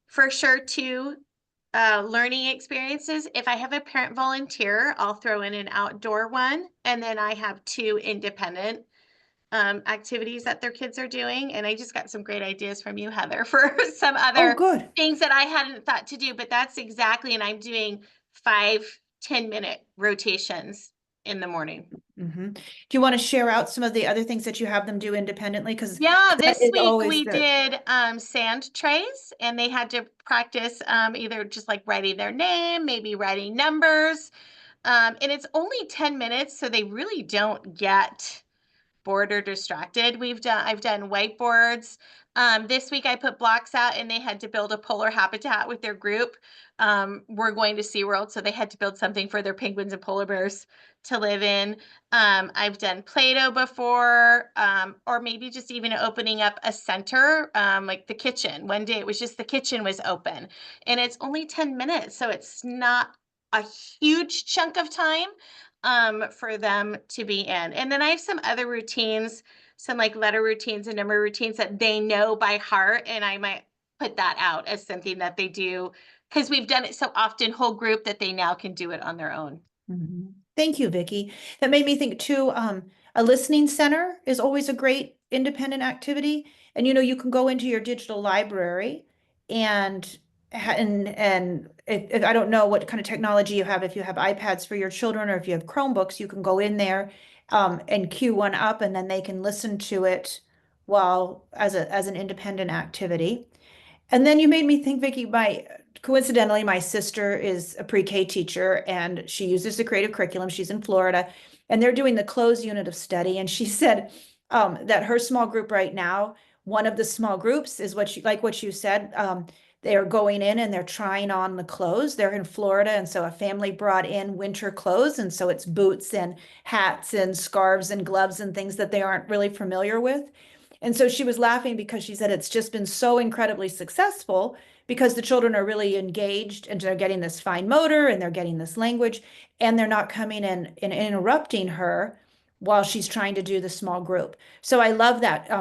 For sure, 2 learning experiences. If I have a parent volunteer, I'll throw in an outdoor one. And then I have 2 independent activities that their kids are doing. And I just got some great ideas from you, Heather, for some other good. things that I hadn't thought to do. But that's exactly, and I'm doing 5 10-minute rotations in the morning. Do you want to share out some of the other things that you have them do independently? Because Yeah, that this is week always we the did sand trays, and they had to practice either just like writing their name, maybe writing numbers. And it's only 10 minutes, so they really don't get bored or distracted. I've done whiteboards. This week I put blocks out, and they had to build a polar habitat with their group. We're going to SeaWorld, so they had to build something for their penguins and polar bears to live in. I've done Play-Doh before, or maybe just even opening up a center, like the kitchen. One day it was just the kitchen was open, and it's only 10 minutes, so it's not a huge chunk of time for them to be in. And then I have some other routines, some like letter routines and number routines that they know by heart, and I might put that out as something that they do, because we've done it so often, whole group, that they now can do it on their own. Thank you, Vicki. That made me think too, a listening center is always a great independent activity. And you can go into your digital library and if I don't know what kind of technology you have, if you have iPads for your children or if you have Chromebooks, you can go in there and queue one up, and then they can listen to it while as an independent activity. And then you made me think, Vicki, coincidentally, my sister is a pre-K teacher, and she uses the creative curriculum. She's in Florida, and they're doing the closed unit of study. And she said, that her small group right now, one of the small groups is what you said, they're going in and they're trying on the clothes. They're in Florida, and so a family brought in winter clothes, and so it's boots and hats and scarves and gloves and things that they aren't really familiar with. And so she was laughing because she said it's just been so incredibly successful because the children are really engaged and they're getting this fine motor and they're getting this language, and they're not coming in and interrupting her while she's trying to do the small group. So I love that.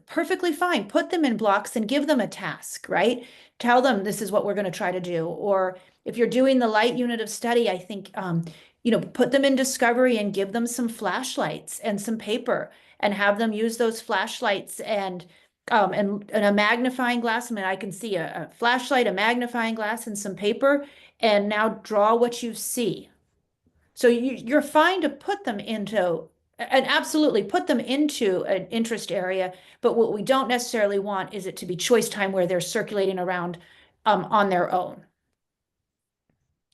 Perfectly fine. Put them in blocks and give them a task, right? Tell them this is what we're going to try to do. Or if you're doing the light unit of study, I think, put them in discovery and give them some flashlights and some paper and have them use those flashlights and a magnifying glass. I mean, I can see a flashlight, a magnifying glass, and some paper, and now draw what you see. So you're fine to put them into, and absolutely put them into an interest area, but what we don't necessarily want is it to be choice time where they're circulating around on their own.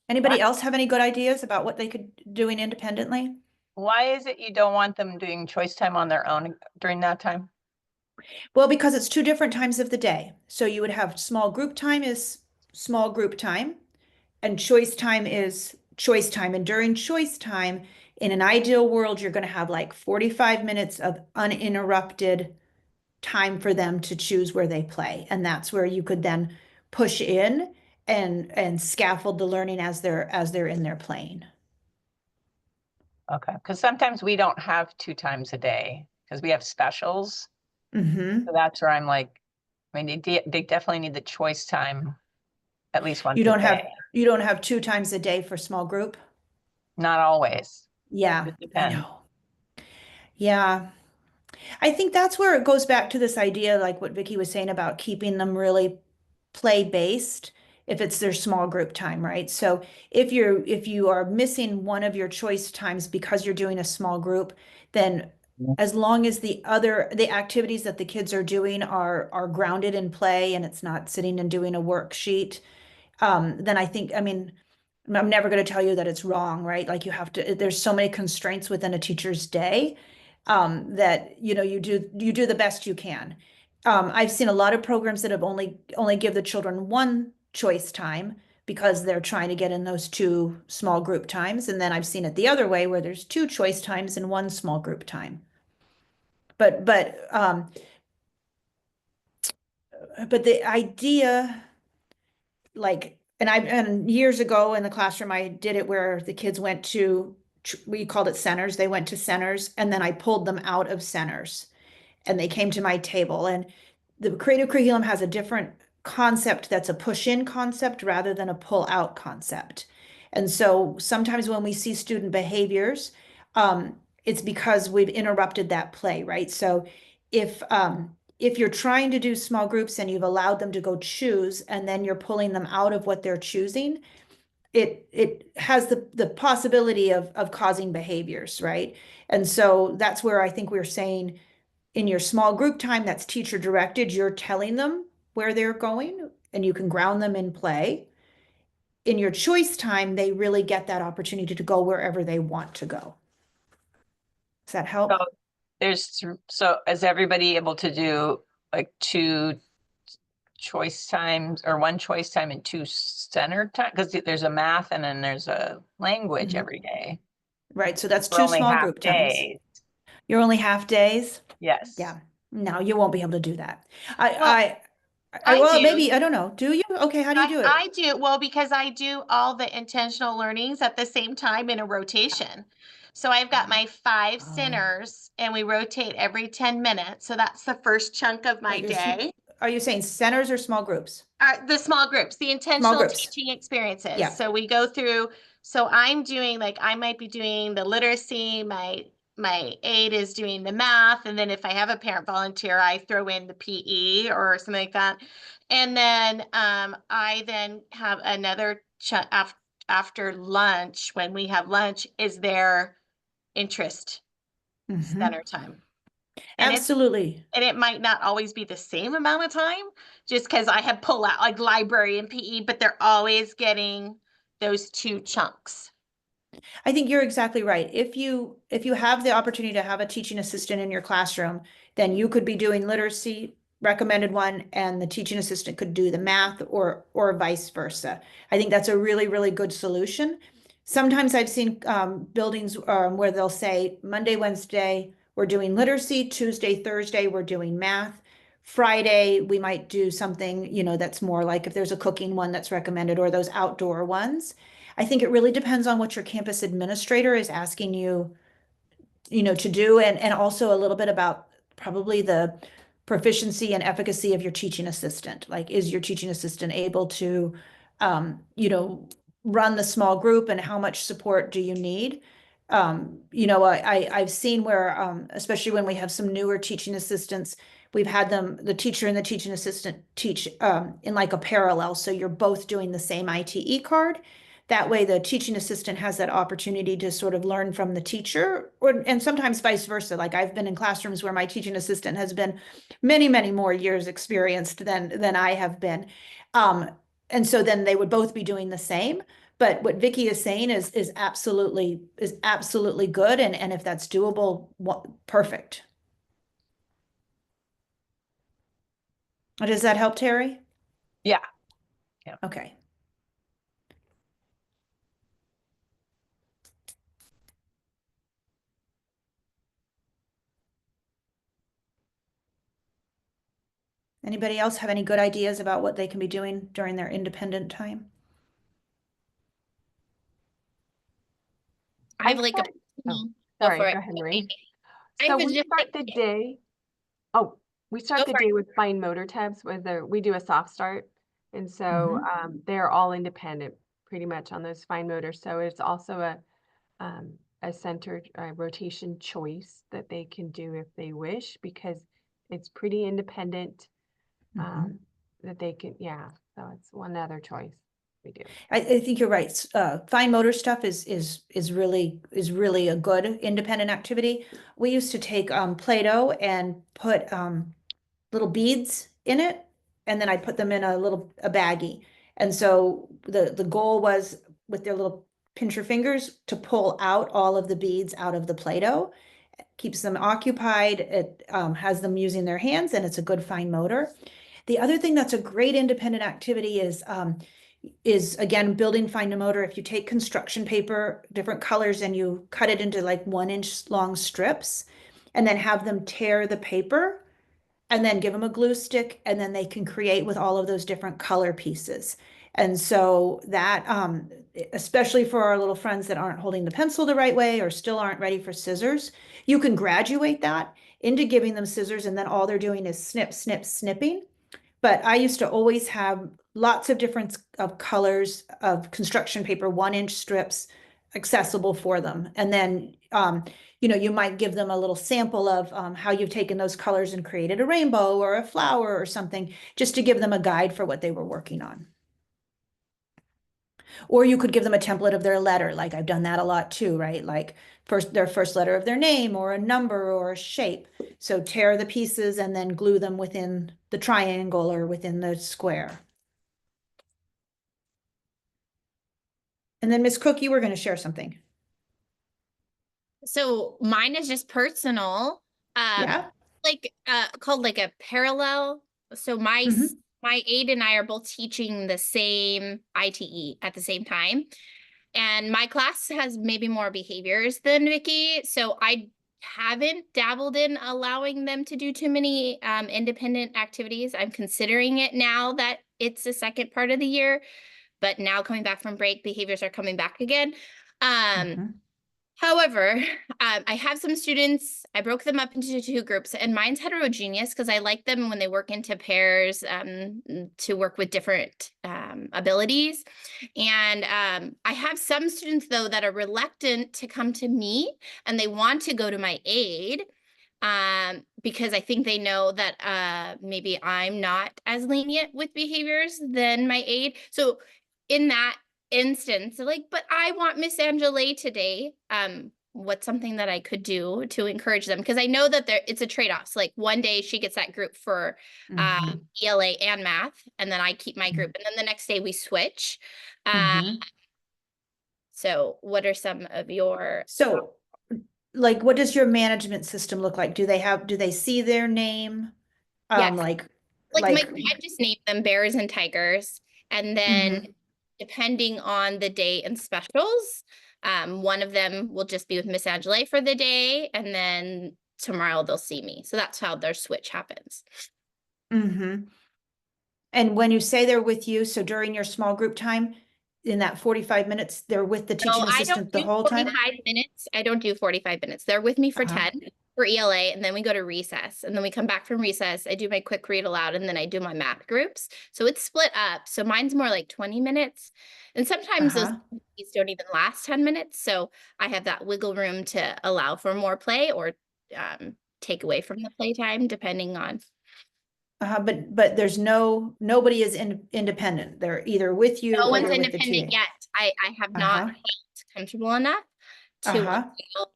Anybody else have any good ideas about what they could doing independently? Why is it you don't want them doing choice time on their own during that time? Well, because it's two different times of the day. So you would have small group time is small group time, and choice time is choice time. And during choice time, in an ideal world, you're going to have like 45 minutes of uninterrupted time for them to choose where they play. And that's where you could then push in and scaffold the learning as they're in there playing. Okay, because sometimes we don't have 2 times a day because we have specials. Mm-hmm. So that's where I'm like, I mean, they definitely need the choice time at least once You a don't day. have 2 times a day for small group? Not always. Yeah, It I depends. know. Yeah. I think that's where it goes back to this idea, like what Vicky was saying about keeping them really play based if it's their small group time, right? So if you are missing one of your choice times because you're doing a small group, then as long as the activities that the kids are doing are grounded in play and it's not sitting and doing a worksheet, then I think, I mean, I'm never going to tell you that it's wrong, right? Like you have to, there's so many constraints within a teacher's day that, you do the best you can. I've seen a lot of programs that have only give the children one choice time because they're trying to get in those 2 small group times. And then I've seen it the other way where there's 2 choice times and 1 small group time. But the idea, like, and years ago in the classroom, I did it where the kids went to, we called it centers. They went to centers, and then I pulled them out of centers and they came to my table. And the creative curriculum has a different concept that's a push in concept rather than a pull out concept. And so sometimes when we see student behaviors, it's because we've interrupted that play, right? So if you're trying to do small groups and you've allowed them to go choose and then you're pulling them out of what they're choosing, it has the possibility of causing behaviors, right? And so that's where I think we're saying in your small group time that's teacher directed, you're telling them where they're going and you can ground them in play. In your choice time, they really get that opportunity to go wherever they want to go. Does that help? So is everybody able to do like 2 choice times or 1 choice time and 2 center time? Because there's a math and then there's a language every day. Right. So that's We're 2 only small half group times. days. You're only half days? Yes. Yeah. No, you won't be able to do that. I do. Maybe, I don't know. Do you? Okay, how do you do it? I do. Well, because I do all the intentional learnings at the same time in a rotation. So I've got my 5 centers and we rotate every 10 minutes. So that's the first chunk of my day. Are you saying centers or small groups? The small groups, the intentional groups. teaching experiences. Yeah. So we go through, so I'm doing like, I might be doing the literacy, my aide is doing the math. And then if I have a parent volunteer, I throw in the PE or something like that. And then I then have another after lunch, when we have lunch, is their interest center time. And Absolutely. And it might not always be the same amount of time just because I have pull out like library and PE, but they're always getting those 2 chunks. I think you're exactly right. If you have the opportunity to have a teaching assistant in your classroom, then you could be doing literacy recommended one and the teaching assistant could do the math or vice versa. I think that's a really, really good solution. Sometimes I've seen buildings where they'll say Monday, Wednesday, we're doing literacy, Tuesday, Thursday, we're doing math. Friday, we might do something, that's more like if there's a cooking one that's recommended or those outdoor ones. I think it really depends on what your campus administrator is asking you, to do, and also a little bit about probably the proficiency and efficacy of your teaching assistant. Like, is your teaching assistant able to, run the small group, and how much support do you need? I've seen where, especially when we have some newer teaching assistants, we've had the teacher and the teaching assistant teach in like a parallel. So you're both doing the same ITE card. That way, the teaching assistant has that opportunity to sort of learn from the teacher, and sometimes vice versa. Like, I've been in classrooms where my teaching assistant has been many, many more years experienced than I have been. And so then they would both be doing the same. But what Vicky is saying is absolutely good. And if that's doable, perfect. Does that help, Terry? Yeah. Okay. Anybody else have any good ideas about what they can be doing during their independent time? I have like a Oh, go sorry, for go it. ahead, Marie. I So was we just start the day. Oh, we Go start the for day it. with fine motor tabs we do a soft start. And so they're all independent pretty much on those fine motor. So it's also a centered rotation choice that they can do if they wish, because it's pretty independent that they can, so it's one other choice we do. I think you're right. Fine motor stuff is really a good independent activity. We used to take Play-Doh and put little beads in it, and then I put them in a baggie. And so the goal was, with their little pincher fingers, to pull out all of the beads out of the Play-Doh. It keeps them occupied. It has them using their hands, and it's a good fine motor. The other thing that's a great independent activity is again building fine motor. If you take construction paper, different colors, and you cut it into like 1-inch long strips, and then have them tear the paper, and then give them a glue stick, and then they can create with all of those different color pieces. And so that, especially for our little friends that aren't holding the pencil the right way or still aren't ready for scissors, you can graduate that into giving them scissors, and then all they're doing is snip, snip, snipping. But I used to always have lots of different colors of construction paper, 1-inch strips accessible for them. And then, you might give them a little sample of how you've taken those colors and created a rainbow or a flower or something, just to give them a guide for what they were working on. Or you could give them a template of their letter. Like, I've done that a lot too, right? Like their first letter of their name, or a number, or a shape. So tear the pieces and then glue them within the triangle or within the square. And then Miss Cook, you were going to share something. So mine is just personal. Yeah. Called like a parallel. So my aide and I are both teaching the same ITE at the same time. And my class has maybe more behaviors than Vicky. So I haven't dabbled in allowing them to do too many independent activities. I'm considering it now that it's the second part of the year, but now coming back from break, behaviors are coming back again. However, I have some students, I broke them up into 2 groups, and mine's heterogeneous because I like them when they work into pairs to work with different abilities. And I have some students, though, that are reluctant to come to me, and they want to go to my aide because I think they know that maybe I'm not as lenient with behaviors than my aide. So in that instance, but I want Miss Angela today. What's something that I could do to encourage them? Because I know that it's a trade-off. So like one day she gets that group for ELA and math, and then I keep my group, and then the next day we switch. So So what are some of your? So, like, what does your management system look like? Do they see their name? Yes. Like, I just named them bears and tigers. And then Mhm. depending on the day and specials, one of them will just be with Miss Angela for the day, and then tomorrow they'll see me. So that's how their switch happens. Mm-hmm. And when you say they're with you, so during your small group time, in that 45 minutes, they're with the No, teaching I don't assistant the do whole time? 45 minutes. I don't do 45 minutes. They're with me for Uh-huh. 10 for ELA, and then we go to recess. And then we come back from recess. I do my quick read aloud, and then I do my math groups. So it's split up. So mine's more like 20 minutes. And sometimes those Uh-huh. activities don't even last 10 minutes. So I have that wiggle room to allow for more play or take away from the playtime, depending on. But there's nobody is independent. They're either with you No or one's they're with the independent TA. yet. I have not Uh-huh. felt comfortable enough to Uh-huh. allow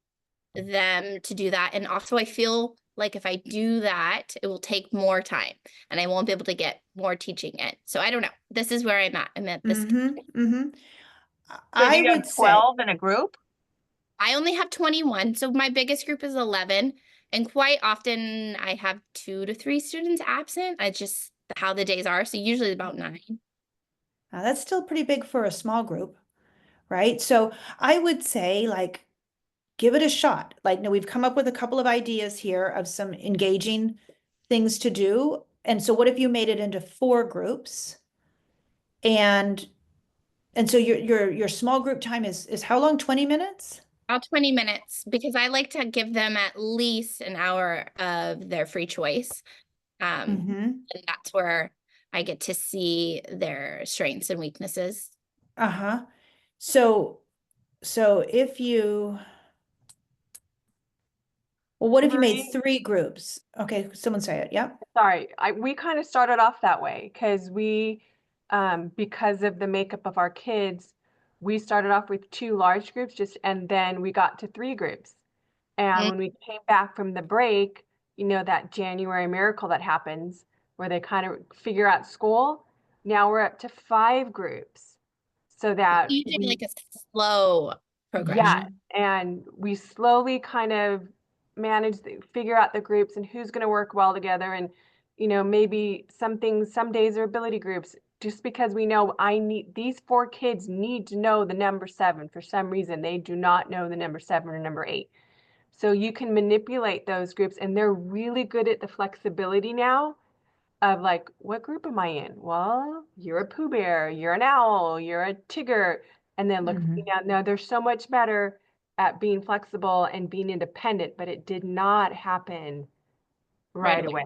them to do that. And also I feel like if I do that, it will take more time and I won't be able to get more teaching in. So I don't know. This is where I'm at. I'm at this. Mm-hmm. Mm-hmm. So do I you have would say, 12 in a group? I only have 21. So my biggest group is 11. And quite often I have 2 to 3 students absent. I just how the days are. So usually about 9. that's still pretty big for a small group, right? So I would say, like, give it a shot. Like, no, we've come up with a couple of ideas here of some engaging things to do. And so what if you made it into 4 groups? And so your small group time is how long? 20 minutes? About 20 minutes because I like to give them at least an hour of their free choice. Mm-hmm. And that's where I get to see their strengths and weaknesses. Uh-huh. So if you, well, what if you made Marie? 3 groups? Okay, someone say it. Yeah. Sorry, we kind of started off that way because because of the makeup of our kids, we started off with 2 large groups and then we got to 3 groups. And Mm. when we came back from the break, that January miracle that happens where they kind of figure out school, now we're up to 5 groups so that You did like a slow progression. yeah, and we slowly kind of figure out the groups and who's going to work well together. And, maybe some days are ability groups, just because we know these 4 kids need to know the number 7 for some reason. They do not know the number 7 or number 8. So you can manipulate those groups, and they're really good at the flexibility now of like, what group am I in? Well, you're a Pooh Bear, you're an owl, you're a Tigger. And then look, now they're so much better at being flexible and being independent, but it did not happen right away.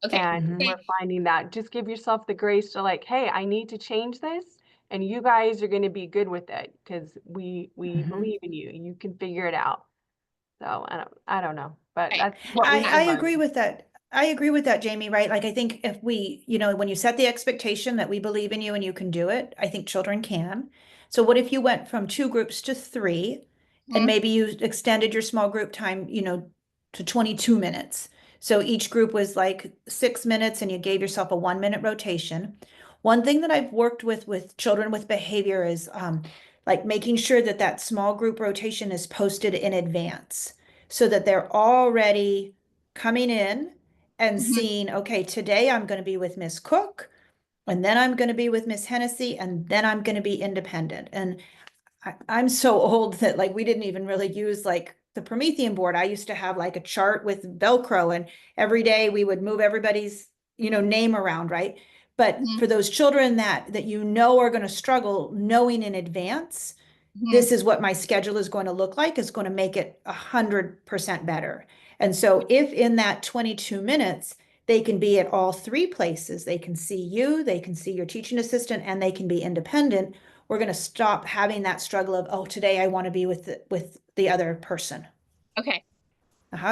Okay. And we're finding that just give yourself the grace to like, hey, I need to change this. And you guys are going to be good with it because we believe in you. You can figure it out. So I don't know, but that's what we've been I learning. agree with that. I agree with that, Jamie, right? Like, I think if we, when you set the expectation that we believe in you and you can do it, I think children can. So what if you went from 2 groups to 3 and maybe you extended your small group time, to 22 minutes. So each group was like 6 minutes and you gave yourself a 1-minute rotation. One thing that I've worked with children with behavior is like making sure that that small group rotation is posted in advance so that they're already coming in and seeing, okay, today I'm going to be with Miss Cook, and then I'm going to be with Miss Hennessy, and then I'm going to be independent. And I'm so old that like we didn't even really use like the Promethean board. I used to have like a chart with Velcro, and every day we would move everybody's, name around, right? But for those children that are going to struggle, knowing in advance, this is what my schedule is going to look like, is going to make it 100% better. And so if in that 22 minutes, they can be at all 3 places, they can see you, they can see your teaching assistant, and they can be independent, we're going to stop having that struggle of, oh, today I want to be with the other person. Okay.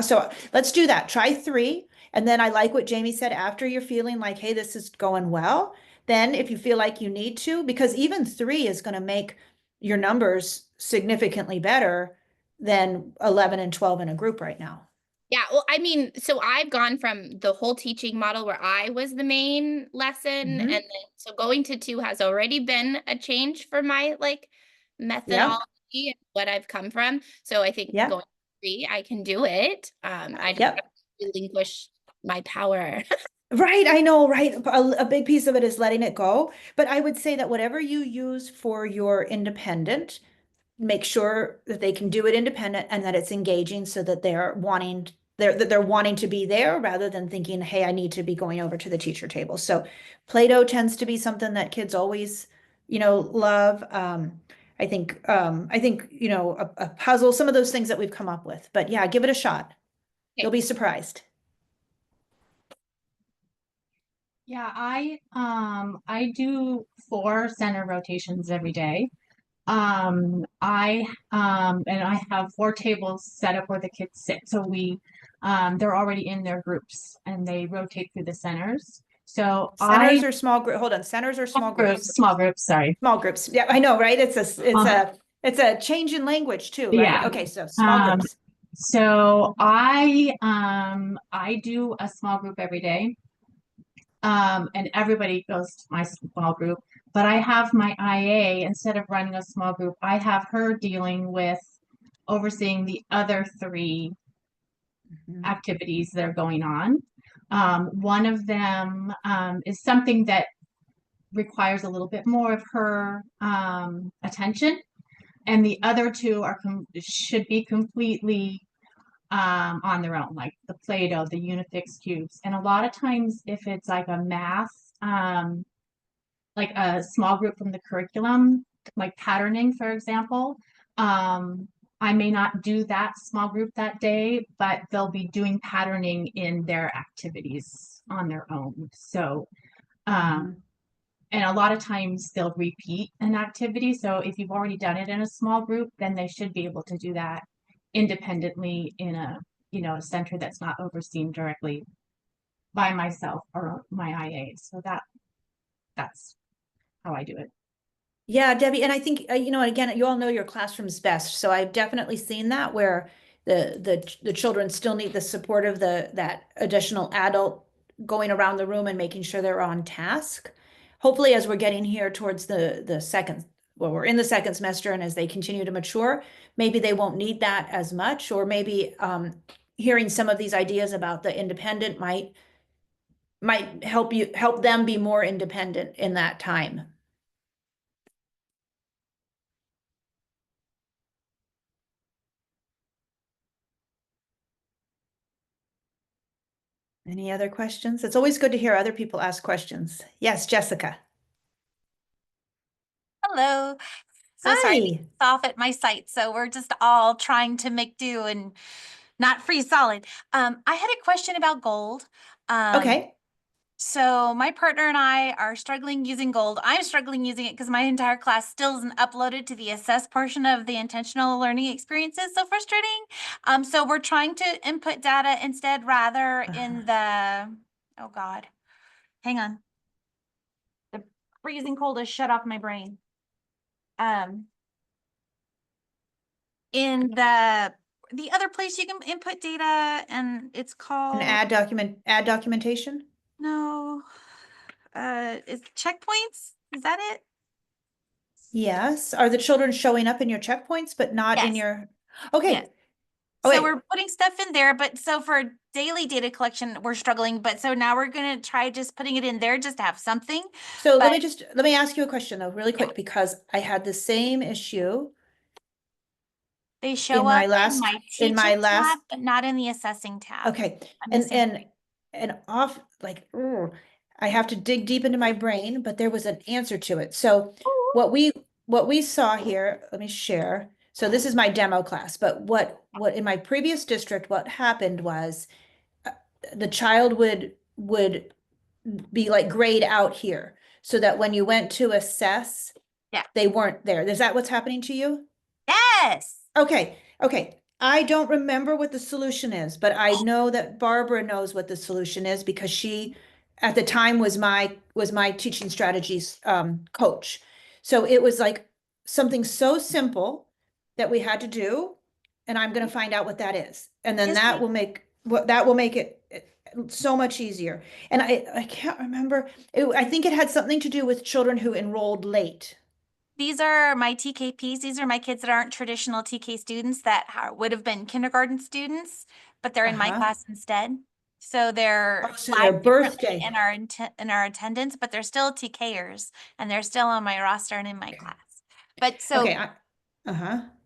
So let's do that. Try 3. And then I like what Jamie said, after you're feeling like, hey, this is going well, then if you feel like you need to, because even 3 is going to make your numbers significantly better than 11 and 12 in a group right now. Yeah, well, I mean, so I've gone from the whole teaching model where I was the main lesson, and then so going to 2 has already been a change for my like methodology and what I've come from. So I think Yeah. going to 3, I can do it. I just Yep. have to relinquish my power. Right, I know, right? A big piece of it is letting it go. But I would say that whatever you use for your independent, make sure that they can do it independent and that it's engaging so that they're wanting to be there rather than thinking, hey, I need to be going over to the teacher table. So Play-Doh tends to be something that kids always, love. I think, a puzzle, some of those things that we've come up with. But yeah, give it a shot. You'll be surprised. Yeah, I do 4 center rotations every day. And I have 4 tables set up where the kids sit. So they're already in their groups and they rotate through the centers. So Centers or small group, hold on, centers or small groups? Small groups, sorry. Small groups. Yeah, I know, right? It's a change in language too, right? Yeah. Okay, so small groups. So I do a small group every day. And everybody goes to my small group, but I have my IA, instead of running a small group, I have her dealing with overseeing the other 3 activities that are going on. One of them is something that requires a little bit more of her attention, and the other 2 should be completely on their own, like the Play-Doh, the Unifix cubes. And a lot of times, if it's like a math, like a small group from the curriculum, like patterning, for example, I may not do that small group that day, but they'll be doing patterning in their activities on their own. So, and a lot of times they'll repeat an activity. So if you've already done it in a small group, then they should be able to do that independently in a center that's not overseen directly by myself or my IA. So that's how I do it. Yeah, Debbie, and I think, again, you all know your classrooms best. So I've definitely seen that where the children still need the support of that additional adult going around the room and making sure they're on task. Hopefully, as we're getting here towards the second, well, we're in the second semester, and as they continue to mature, maybe they won't need that as much, or maybe hearing some of these ideas about the independent might help them be more independent in that time. Any other questions? It's always good to hear other people ask questions. Yes, Jessica. Hello. So sorry to be off at my site. So we're just all trying to make do and not freeze solid. I had a question about gold. Okay. So my partner and I are struggling using gold. I'm struggling using it because my entire class still isn't uploaded to the assess portion of the intentional learning experience. Is so frustrating. So we're trying to input data instead rather in the, oh God, hang on. The freezing cold has shut off my brain. In the other place you can input data, and it's called Add documentation. No, is checkpoints? Is that it? Yes. Are the children showing up in your checkpoints, but not in Yes. your? Okay. Yes. Oh, So wait. we're putting stuff in there, but so for daily data collection, we're struggling. But so now we're gonna try just putting it in there just to have something. So let me ask you a question though, really quick, because I had the same issue. They show in my up last, in my in my teaching last, tab, but not in the assessing tab. okay. I'm the same way. And off, like, I have to dig deep into my brain, but there was an answer to it. So what we saw here, let me share. So this is my demo class, but what in my previous district, what happened was the child would be like grayed out here, so that when you went to assess, Yeah. they weren't there. Is that what's happening to you? Yes. Okay. I don't remember what the solution is, but I know that Barbara knows what the solution is because she, at the time, was my teaching strategies coach. So it was like something so simple that we had to do, and I'm going to find out what that is, and then Yes, that will make it so much easier. And I can't remember. I think it had something to do with children who enrolled late. These are my TKPs. These are my kids that aren't traditional TK students that would have been kindergarten students, but they're in my class instead. So they're Oh, so their flagged differently birthday. in our attendance, but they're still TKers and they're still on my roster and in my class. But so Okay.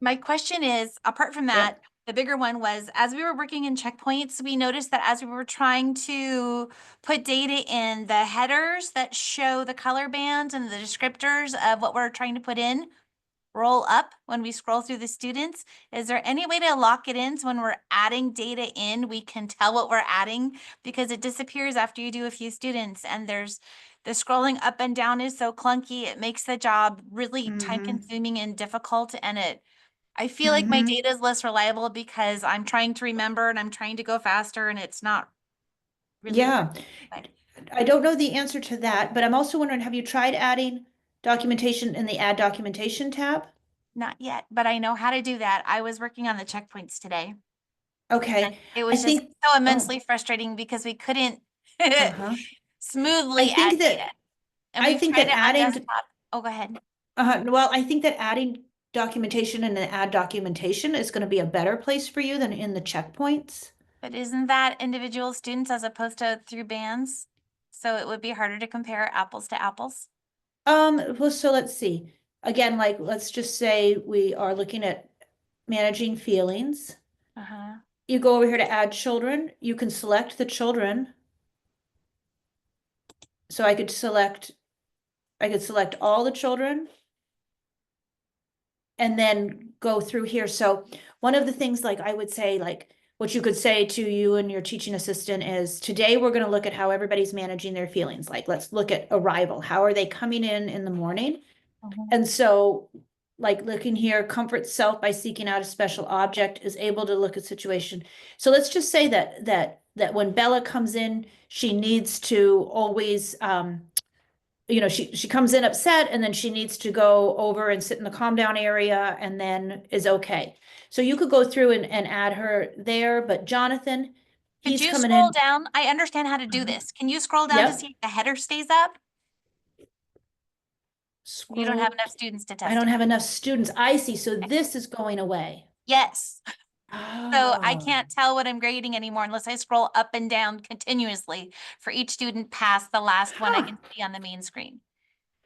my question is, apart from that, Yep. the bigger one was, as we were working in checkpoints, we noticed that as we were trying to put data in the headers that show the color bands and the descriptors of what we're trying to put in, roll up when we scroll through the students. Is there any way to lock it in so when we're adding data in, we can tell what we're adding? Because it disappears after you do a few students, and there's the scrolling up and down is so clunky. It makes the job really time consuming and difficult. And I feel like my data is less reliable because I'm trying to remember and I'm trying to go faster and it's not really. Yeah. I don't know the answer to that, but I'm also wondering, have you tried adding documentation in the add documentation tab? Not yet, but I know how to do that. I was working on the checkpoints today. Okay. It I was just think, so immensely frustrating because we couldn't I smoothly think add data. that, And I we've think tried that it on adding, desktop. Oh, go ahead. well, I think that adding documentation in the add documentation is going to be a better place for you than in the checkpoints. But isn't that individual students as opposed to through bands? So it would be harder to compare apples to apples. Well, so let's see. Again, like, let's just say we are looking at managing feelings. Uh-huh. You go over here to add children. You can select the children. So I could select all the children and then go through here. So one of the things, like, I would say, like, what you could say to you and your teaching assistant is, today we're going to look at how everybody's managing their feelings. Like, let's look at arrival. How are they coming in the morning? And so, like, looking here, comfort self by seeking out a special object, is able to look at situation. So let's just say that when Bella comes in, she needs to always, she comes in upset and then she needs to go over and sit in the calm down area and then is okay. So you could go through and add her there, but Jonathan, Could he's you coming scroll in. down? I understand how to do this. Can you scroll down to Yep. see if the header stays up? You don't have Scroll. enough students to I test don't it. have enough students. I see. So this is going away. Yes. So I Oh. can't tell what I'm grading anymore unless I scroll up and down continuously for each student past the last one I can see on the main screen.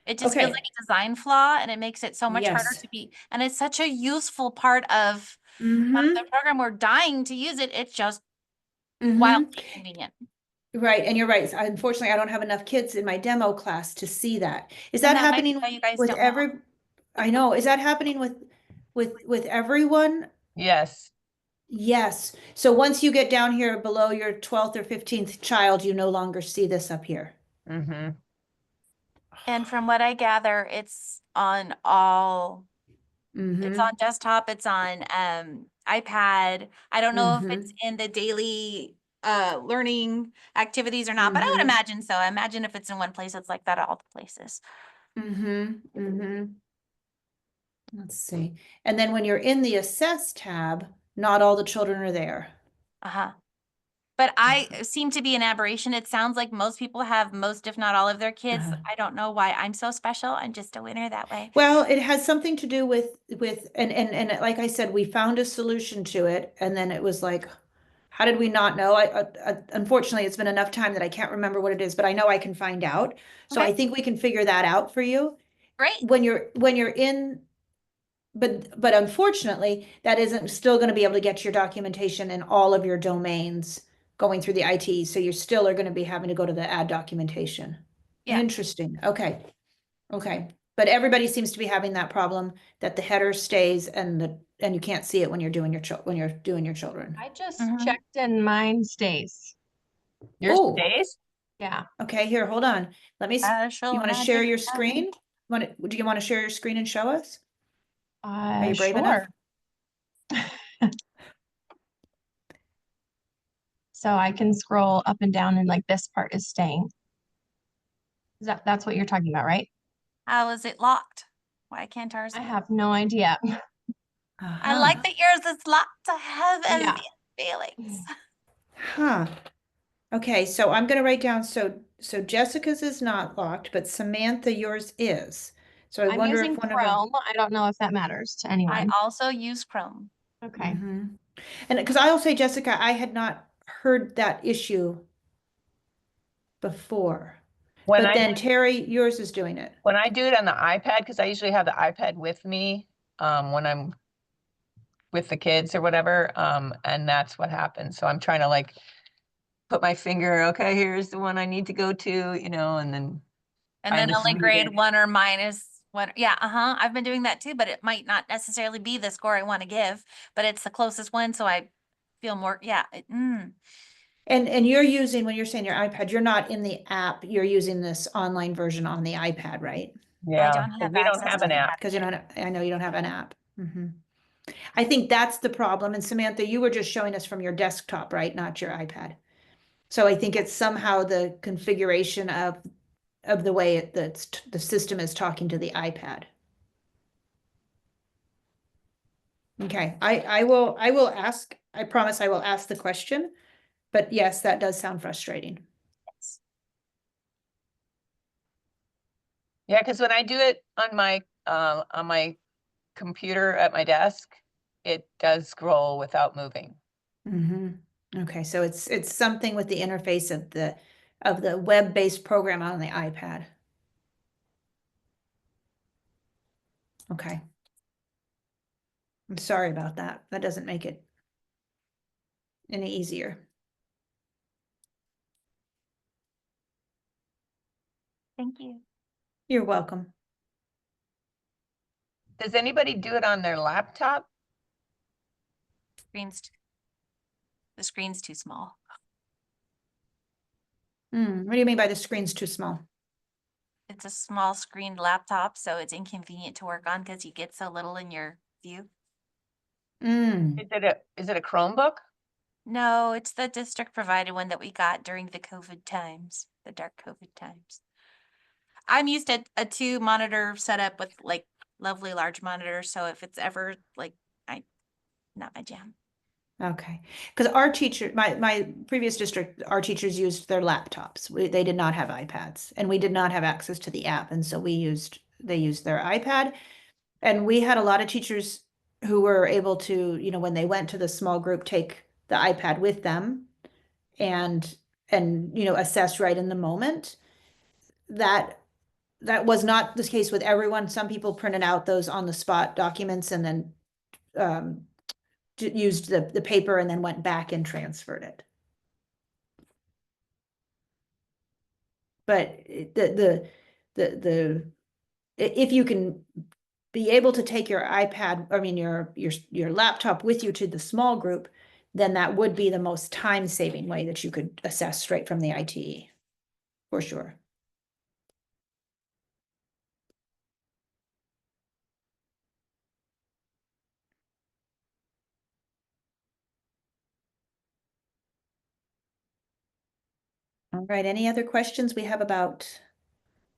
It just feels Okay. like a design flaw and it makes it so much harder Yes. to be, and it's such a useful part of the program. We're dying to use it. It's just wildly convenient. Right, and you're right. Unfortunately, I don't have enough kids in my demo class to see that. Is And that that might be happening why you guys with don't know. every? I know. Is that happening with everyone? Yes. Yes. So once you get down here below your 12th or 15th child, you no longer see this up here. Mm-hmm. And from what I gather, it's on all, it's on desktop, it's on iPad. I don't know if it's in the daily learning activities or not, but I would imagine so. I imagine if it's in one place, it's like that at all the places. Let's see. And then when you're in the assess tab, not all the children are there. Uh-huh. But I seem to be an aberration. It sounds like most people have most, if not all of their kids. I don't know why I'm so special. I'm just a winner that way. Well, it has something to do with and like I said, we found a solution to it, and then it was like, how did we not know? Unfortunately, it's been enough time that I can't remember what it is, but I know I can find out. So Okay. I think we can figure that out for you. Great. When you're in, but unfortunately, that isn't still going to be able to get your documentation in all of your domains going through the ITEs. So you still are going to be having to go to the add documentation. Yeah. Interesting. Okay. Okay. But everybody seems to be having that problem, that the header stays and you can't see it when you're doing your children. I just checked and mine stays. Yours Oh, stays? Yeah. okay, here, hold on. Let me, you want to share your screen? Do you want to share your screen and show us? Are you brave enough? Sure. So I can scroll up and down and like this part is staying. That's what you're talking about, right? How is it locked? Why can't ours? I have no idea. I like that yours is locked to heaven. Yeah. Feelings. Huh. Okay, so I'm gonna write down, so Jessica's is not locked, but Samantha, yours is. So I I'm wonder using if one of Chrome. I don't know if that matters to I anyone. also use Chrome. Okay. And because I'll say, Jessica, I had not heard that issue before. When But I then do, Terry, yours is doing it. when I do it on the iPad, because I usually have the iPad with me when I'm with the kids or whatever, and that's what happens. So I'm trying to like put my finger, okay, here's the one I need to go to, you know, and then And find then the only grade student. 1 or -1. Yeah, I've been doing that too, but it might not necessarily be the score I want to give, but it's the closest one, so I feel more, yeah. And you're using, when you're saying your iPad, you're not in the app, you're using this online version on the iPad, right? Yeah, don't because have we don't access have to an the app. Because you don't, I know you don't have an app. I think that's the problem. And Samantha, you were just showing us from your desktop, right? Not your iPad. So I think it's somehow the configuration of the way the system is talking to the iPad. Okay, I will ask, I promise I will ask the question, but yes, that does sound frustrating. Yeah, because when I do it on my computer at my desk, it does scroll without moving. Okay, so it's something with the interface of the web-based program on the iPad. Okay. I'm sorry about that. That doesn't make it any easier. Thank you. You're welcome. Does anybody do it on their laptop? The screen's too small. What do you mean by the screen's too small? It's a small screened laptop, so it's inconvenient to work on because you get so little in your view. Is it a Chromebook? No, it's the district provided one that we got during the COVID times, the dark COVID times. I'm used to a 2-monitor setup with like lovely large monitors, so if it's ever like, not my jam. Okay, because our teacher, my previous district, our teachers used their laptops. They did not have iPads, and we did not have access to the app, and so they used their iPad. And we had a lot of teachers who were able to, you know, when they went to the small group, take the iPad with them and you know, assess right in the moment. That was not the case with everyone. Some people printed out those on the spot documents and then used the paper and then went back and transferred it. But if you can be able to take your iPad, I mean, your laptop with you to the small group, then that would be the most time-saving way that you could assess straight from the ITE, for sure. All right, any other questions? We have about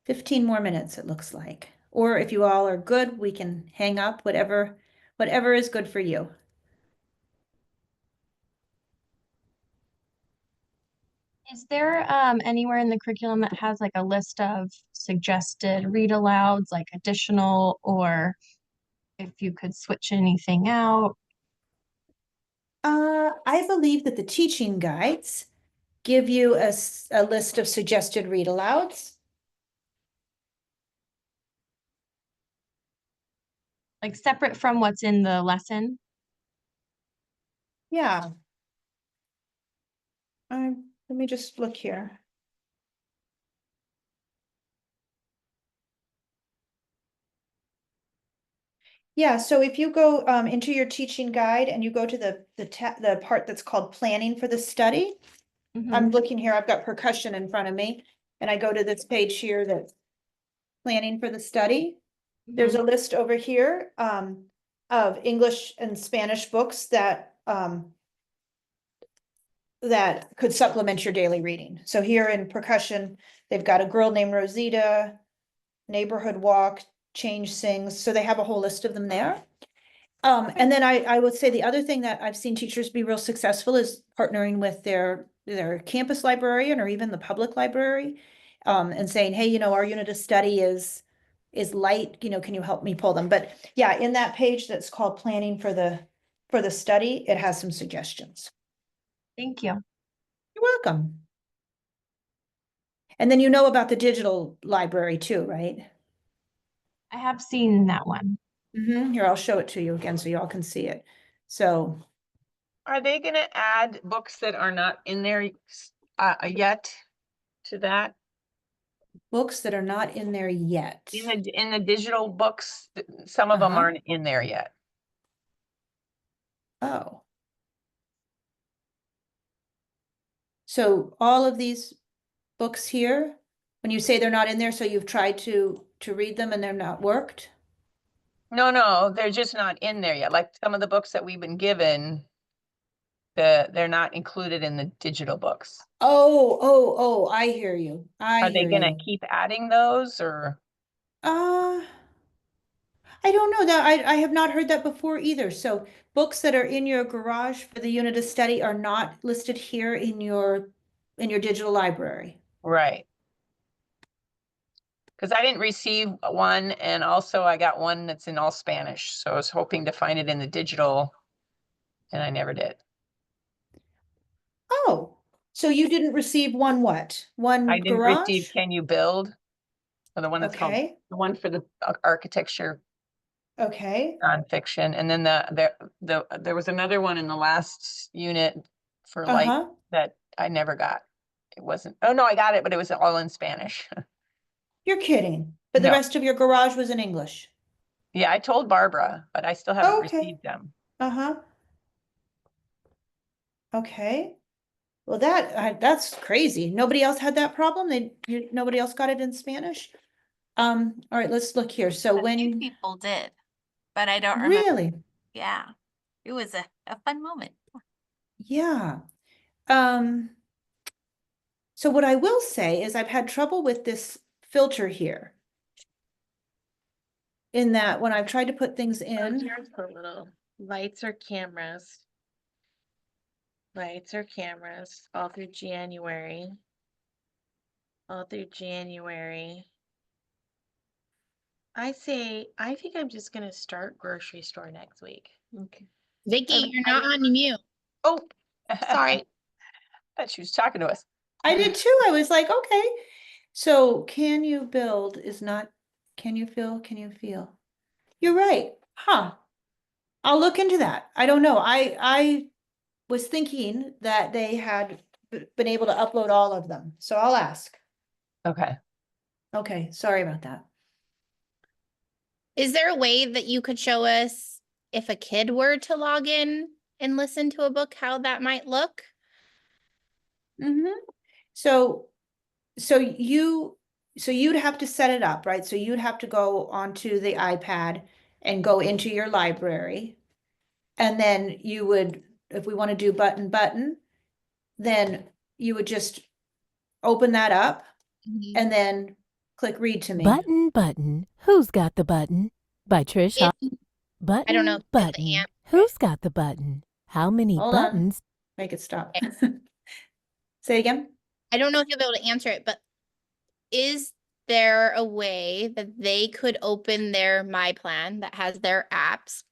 15 more minutes, it looks like. Or if you all are good, we can hang up, whatever is good for you. Is there anywhere in the curriculum that has like a list of suggested read alouds, like additional, or if you could switch anything out? I believe that the teaching guides give you a list of suggested read alouds. Like separate from what's in the lesson? Yeah. Let me just look here. Yeah, so if you go into your teaching guide and you go to the part that's called planning for the study, I'm looking here, I've got percussion in front of me, and I go to this page here that's planning for the study. There's a list over here of English and Spanish books that that could supplement your daily reading. So here in percussion, they've got A Girl Named Rosita, Neighborhood Walk, Change Sings. So they have a whole list of them there. And then I would say the other thing that I've seen teachers be real successful is partnering with their campus librarian or even the public library, and saying, hey, you know, our unit of study is is light, can you help me pull them? But yeah, in that page that's called planning for the study, it has some suggestions. Thank you. You're welcome. And then you know about the digital library too, right? I have seen that one. Here, I'll show it to you again so you all can see it. So Are they gonna add books that are not in there yet to that? books that are not in there yet. In the digital books, some of them aren't in there yet. Oh. So all of these books here, when you say they're not in there, so you've tried to read them and they're not worked? No, they're just not in there yet. Like some of the books that we've been given, they're not included in the digital books. Oh, I hear you. Are they gonna keep adding those or? I don't know that. I have not heard that before either. So books that are in your garage for the unit of study are not listed here in your digital library. Right. Because I didn't receive one, and also I got one that's in all Spanish, so I was hoping to find it in the digital, and I never did. Oh, so you didn't receive one what? One I didn't garage? receive Can You Build? Or the one that's called, Okay. the one for the architecture Okay. nonfiction, and then there was another one in the last unit for light that I never got. It wasn't, oh no, I got it, but it was all in Spanish. You're kidding. But the No. rest of your garage was in English. Yeah, I told Barbara, but I still haven't received them. Okay. Well, that's crazy. Nobody else had that problem? Nobody else got it in Spanish? All right, let's look here. So A few people did, but I don't remember. Really? Yeah, it was a fun moment. Yeah. So what I will say is I've had trouble with this filter here. In that when I've tried to put things in. Here's the little lights or cameras. Lights or cameras all through January. All through January. I think I'm just gonna start grocery store next week. Okay. Vicky, you're not on mute. Oh, sorry. Thought she was talking to us. I did too. I was like, okay. So can you build is not, can you feel? You're right. Huh. I'll look into that. I don't know. I was thinking that they had been able to upload all of them. So I'll ask. Okay. Okay. Sorry about that. Is there a way that you could show us if a kid were to log in and listen to a book, how that might look? So you'd have to set it up, right? So you'd have to go onto the iPad and go into your library. And then you would, if we want to do button, then you would just open that up and then click read to me. Button, who's got the button? By Trish. Button, I don't know. Button, who's got the button? How many Hold buttons? on. Make it stop. Say it again. I don't know if you'll be able to answer it, but is there a way that they could open their My Plan that has their apps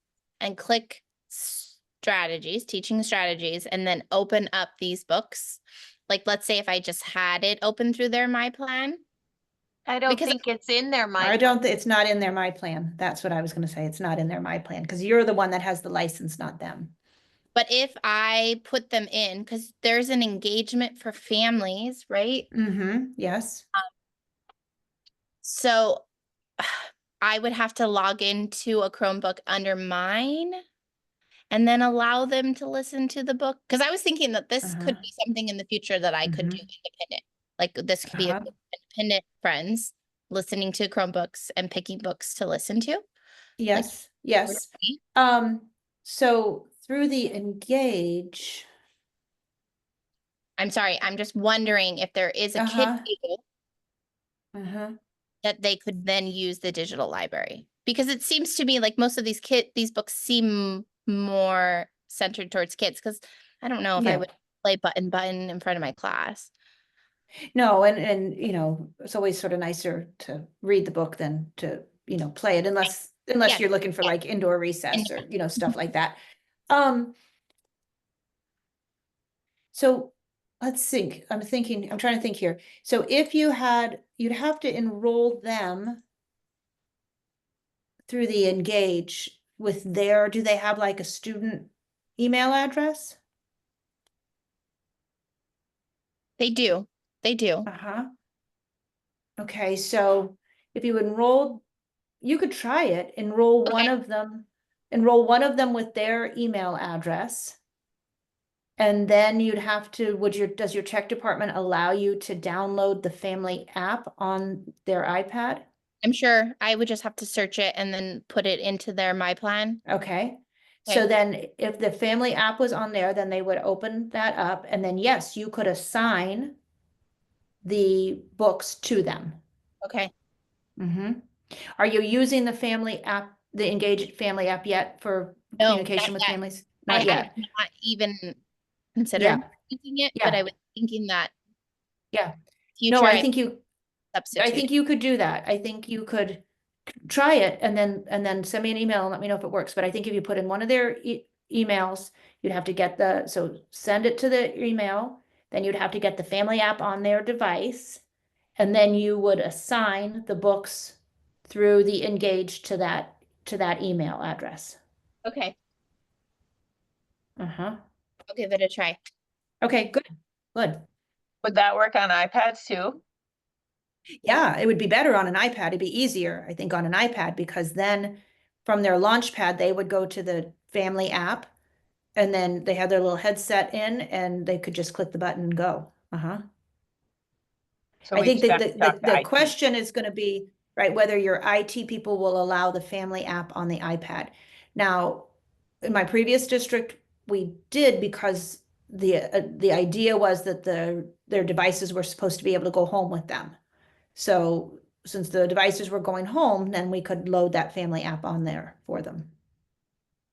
and click strategies, teaching strategies, and then open up these books? Like, let's say if I just had it open through their My Plan. I don't think it's in their it's not in their My Plan. That's what I was going to say. It's not in their My Plan because you're the one that has the license, not them. But if I put them in, because there's an engagement for families, right? Yes. So I would have to log into a Chromebook under mine and then allow them to listen to the book. Because I was thinking that this could be something in the future that I could do independent. Like this could be a independent friends listening to Chromebooks and picking books to listen to. Yes. Yes. So through the Engage. I'm sorry, I'm just wondering if there is a kid table that they could then use the digital library. Because it seems to me like most of these books seem more centered towards kids. Because I don't know if I would play button in front of my class. No, and it's always sort of nicer to read the book than to play it unless Yeah. you're looking for like indoor recess or, stuff like that. So let's think. I'm trying to think here. So if you'd have to enroll them through the Engage with do they have like a student email address? They do. They do. Uh-huh. Okay, so if you enrolled, you could try it, enroll one of them with their email address. And then you'd have to, does your tech department allow you to download the family app on their iPad? I'm sure I would just have to search it and then put it into their My Plan. Okay. So then if the family app was on there, then they would open that up and then yes, you could assign the books to them. Okay. Mm-hmm. Are you using the family app, the Engage family app yet for No, communication not with yet. families? I Not yet. have not even considered using it, but Yeah. I was thinking that Yeah. future No, I think you substitute. could do that. I think you could try it and then send me an email and let me know if it works. But I think if you put in one of their emails, you'd have to get so send it to the email, then you'd have to get the family app on their device, and then you would assign the books through the Engage to that email address. Okay. Uh-huh. I'll give it a try. Okay, good. Good. Would that work on iPads too? Yeah, it would be better on an iPad. It'd be easier, I think, on an iPad because then from their launch pad, they would go to the family app and then they had their little headset in and they could just click the button and go. Uh-huh. So I we think just that have to talk to the IT. question is going to be, right, whether your IT people will allow the family app on the iPad. Now, in my previous district, we did because the idea was that their devices were supposed to be able to go home with them. So since the devices were going home, then we could load that family app on there for them.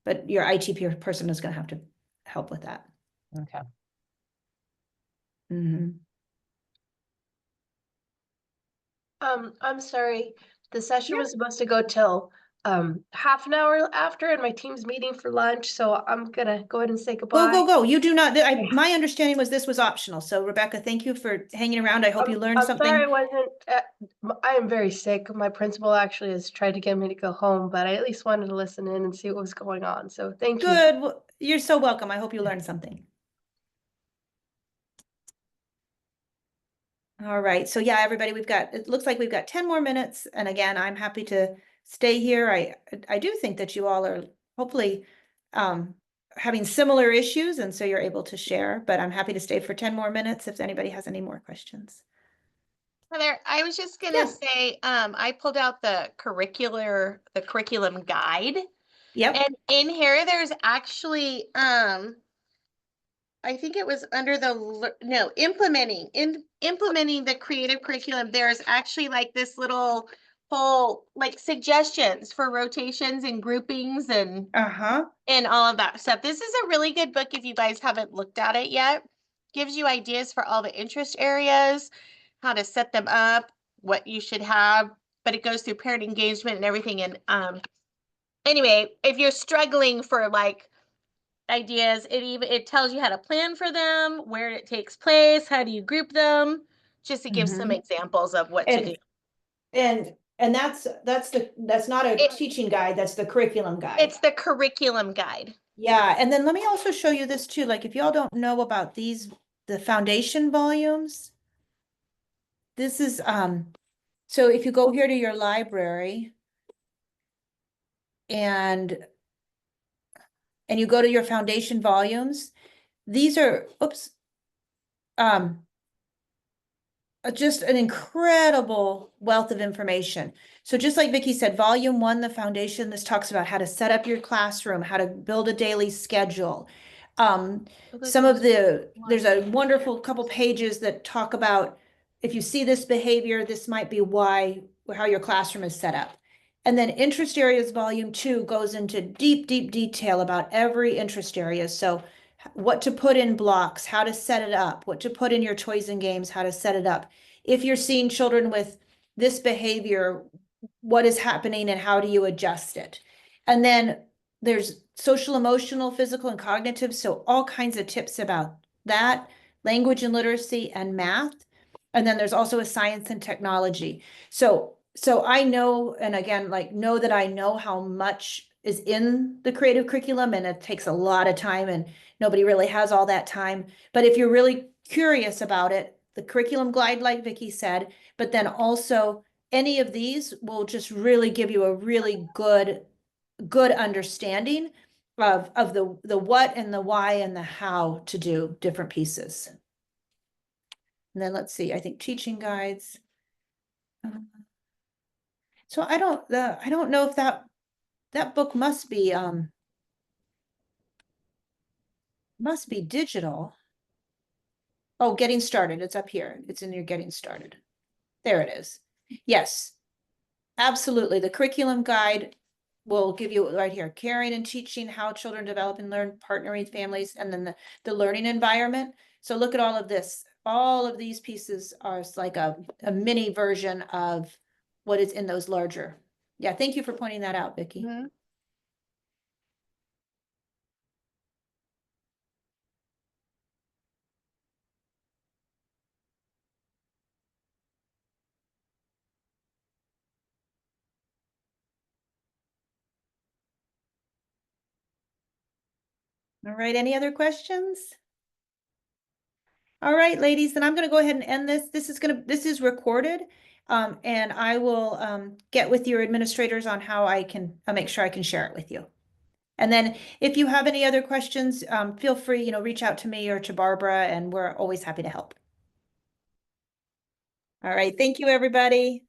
But your IT person is going to have to help with that. Okay. Mm-hmm. I'm sorry. The session was supposed to go till half an hour after, and my team's meeting for lunch, so I'm gonna go ahead and say goodbye. Go. You do not, my understanding was this was optional. So Rebecca, thank you for hanging around. I hope you learned I'm something. sorry I wasn't. I am very sick. My principal actually has tried to get me to go home, but I at least wanted to listen in and see what was going on. So thank you. Good. Well, you're so welcome. I hope you learned something. All right. So yeah, everybody, it looks like we've got 10 more minutes. And again, I'm happy to stay here. I do think that you all are hopefully having similar issues. And so you're able to share, but I'm happy to stay for 10 more minutes if anybody has any more questions. Heather, I was just gonna say, I pulled out the curriculum guide. Yep. And in here, there's actually, I think it was under implementing the creative curriculum. There's actually like this little whole like suggestions for rotations and groupings and all of that stuff. This is a really good book if you guys haven't looked at it yet. Gives you ideas for all the interest areas, how to set them up, what you should have, but it goes through parent engagement and everything. And anyway, if you're struggling for like ideas, it tells you how to plan for them, where it takes place, how do you group them, just to give some examples of what to do. And that's not a teaching guide, that's the curriculum guide. It's the curriculum guide. Yeah, and then let me also show you this too. Like if y'all don't know about the foundation volumes, this is so if you go here to your library and you go to your foundation volumes, these are just an incredible wealth of information. So just like Vicki said, volume 1, the foundation, this talks about how to set up your classroom, how to build a daily schedule. There's a wonderful couple pages that talk about if you see this behavior, this might be how your classroom is set up. And then interest areas volume 2 goes into deep detail about every interest area. So what to put in blocks, how to set it up, what to put in your toys and games, how to set it up. If you're seeing children with this behavior, what is happening and how do you adjust it? And then there's social, emotional, physical, and cognitive. So all kinds of tips about that, language and literacy and math. And then there's also a science and technology. So I know, and again, like know that I know how much is in the creative curriculum, and it takes a lot of time and nobody really has all that time. But if you're really curious about it, the curriculum guide, like Vicki said, but then also any of these will just really give you a really good understanding of the what and the why and the how to do different pieces. And then let's see, I think teaching guides. So I don't know if that book must be digital. Oh, getting started. It's up here. It's in your getting started. There it is. Yes, absolutely. The curriculum guide will give you right here, caring and teaching how children develop and learn, partnering with families, and then the learning environment. So look at all of this. All of these pieces are like a mini version of what is in those larger. Yeah, thank you for pointing that out, Vicki. All right, any other questions? All right, ladies, then I'm going to go ahead and end this. This is recorded. And I will get with your administrators on how I can make sure I can share it with you. And then if you have any other questions, feel free, reach out to me or to Barbara, and we're always happy to help. All right, thank you, everybody.